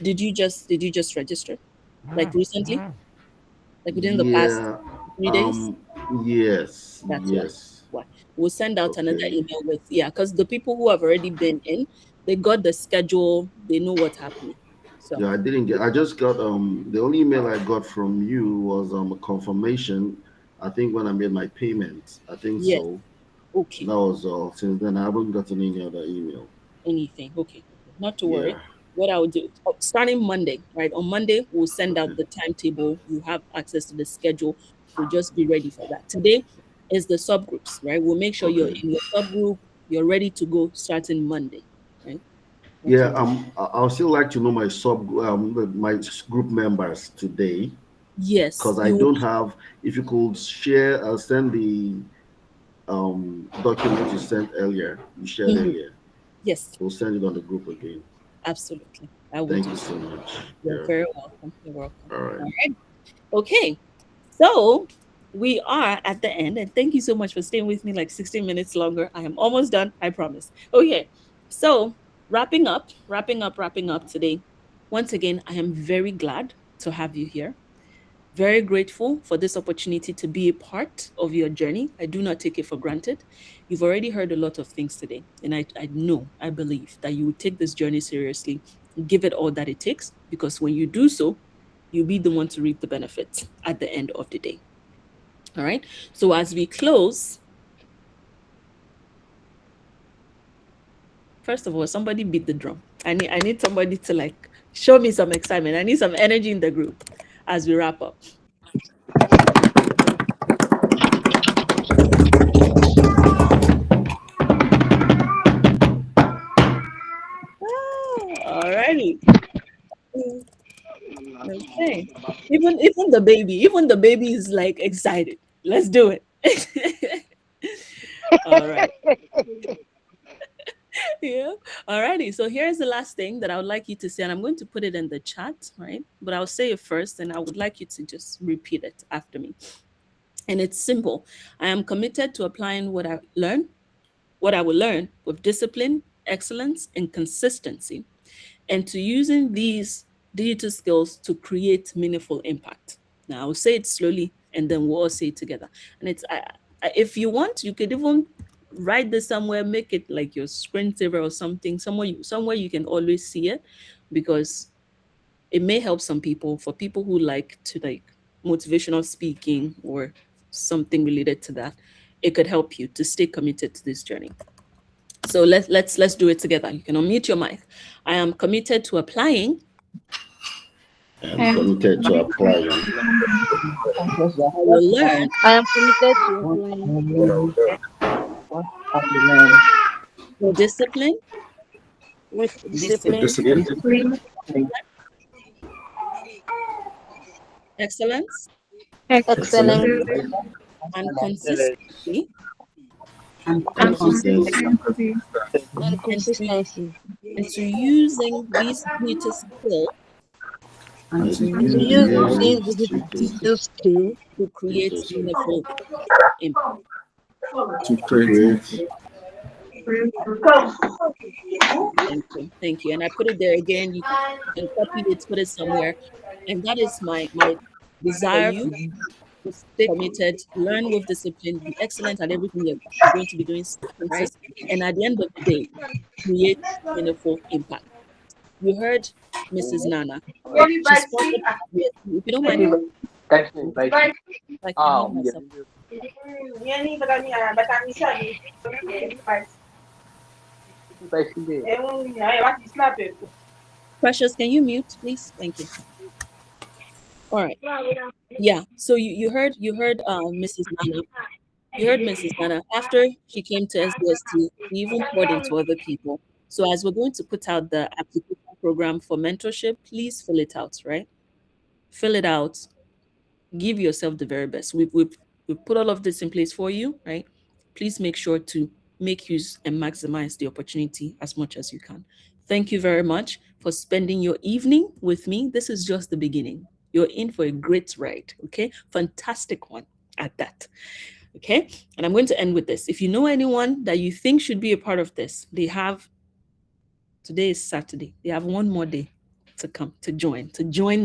Did you just register like recently, like within the past Yeah. 3 days? Yes. That's why. Yes. Why we'll send out another Okay. email with, yeah, because the people who have already been in, they got the schedule, they know what's happening. So Yeah, I didn't get. I just got the only email I got from you was a confirmation. I think when I made my payment. I think yes, so. That Okay. was all. Since then, I haven't gotten any other email. Anything. Okay. Okay. Not to worry. Yeah. What I will do, starting Monday, right? On Monday, we'll send out Okay. the timetable. You have access to the schedule. So just be ready for that. Today is the subgroups, right? We'll make sure you're Okay. in your subgroup. You're ready to go starting Monday, right? That's Yeah. what we'll do. I'll still like to know my group members today, Yes, because I you will. don't have. If you could share, send the document you sent earlier. You shared Mhm. earlier. Yes, We'll send it on the group again. absolutely. I will Thank do you so. so much. You're Yeah. very welcome. You're welcome. All right. All right. Okay. So we are at the end, and thank you so much for staying with me like 16 minutes longer. I am almost done, I promise. Okay. So wrapping up today. Once again, I am very glad to have you here. Very grateful for this opportunity to be a part of your journey. I do not take it for granted. You've already heard a lot of things today, and I know, I believe that you will take this journey seriously, give it all that it takes, because when you do so, you'll be the one to reap the benefits at the end of the day. All right. So as we close, first of all, somebody beat the drum. I need somebody to like show me some excitement. I need some energy in the group as we wrap up. Alrighty. Okay. Even the baby is like excited. Let's do it. All right. Yeah. Alrighty. So here's the last thing that I would like you to say, and I'm going to put it in the chat, right? But I'll say it first, and I would like you to just repeat it after me. And it's simple. I am committed to applying what I will learn with discipline, excellence, and consistency, and to using these digital skills to create meaningful impact. Now, I will say it slowly and then we'll all say it together. And if you want, you could even write this somewhere, make it like your screensaver or something, somewhere you can always see it, because it may help some people. For people who like to like motivational speaking or something related to that, it could help you to stay committed to this journey. So let's do it together. You can unmute your mic. I am committed to applying I am committed to applying I will learn I am committed to applying What have you learned? with discipline, with with discipline, discipline, excellence, excellence, excellence, and consistency, And And consistency, consistency. and and to, consistency. and to using these digital skills and and to to And to use use use these these digital skills to create digital skills meaningful impact. to to create create. Thank you. Thank you. And I put it there again. You can copy it, put it somewhere. And that is my desire for you to stay committed, learn with discipline, be excellent at everything you're going to be doing, right? And at the end of the day, create meaningful impact. You heard Mrs. Nana, right? She sponsored SDST. If you don't mind, Thanks for inviting. I can hear Yeah. myself. Precious, can you mute, please? Thank you. All right. Yeah. So you heard Mrs. Nana. You heard Mrs. Nana. After she came to SDST, she even poured into other people. So as we're going to put out the application program for mentorship, please fill it out, right? Fill it out. Give yourself the very best. We've put all of this in place for you, right? Please make sure to make use and maximize the opportunity as much as you can. Thank you very much for spending your evening with me. This is just the beginning. You're in for a great ride, okay? Fantastic one at that. Okay. And I'm going to end with this. If you know anyone that you think should be a part of this, today is Saturday. They have one more day to come to join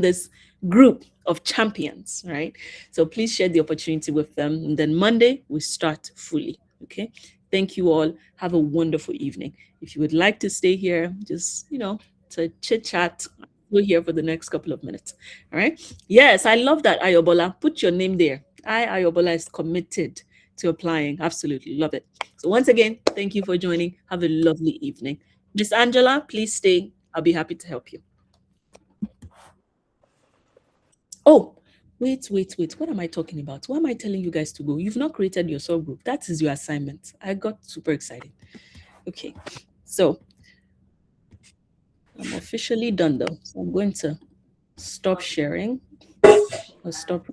this group of champions, right? So please share the opportunity with them. And then Monday, we start fully. Okay. Thank you all. Have a wonderful evening. If you would like to stay here, just, to chit chat, we're here for the next couple of minutes. All right. Yes, I love that, Ayobola. Put your name there. Ayobola is committed to applying. Absolutely love it. So once again, thank you for joining. Have a lovely evening. Miss Angela, please stay. I'll be happy to help you. Oh, wait. What am I talking about? Why am I telling you guys to go? You've not created your subgroup. That is your assignment. I got super excited. Okay, so I'm officially done though. So I'm going to stop sharing or stop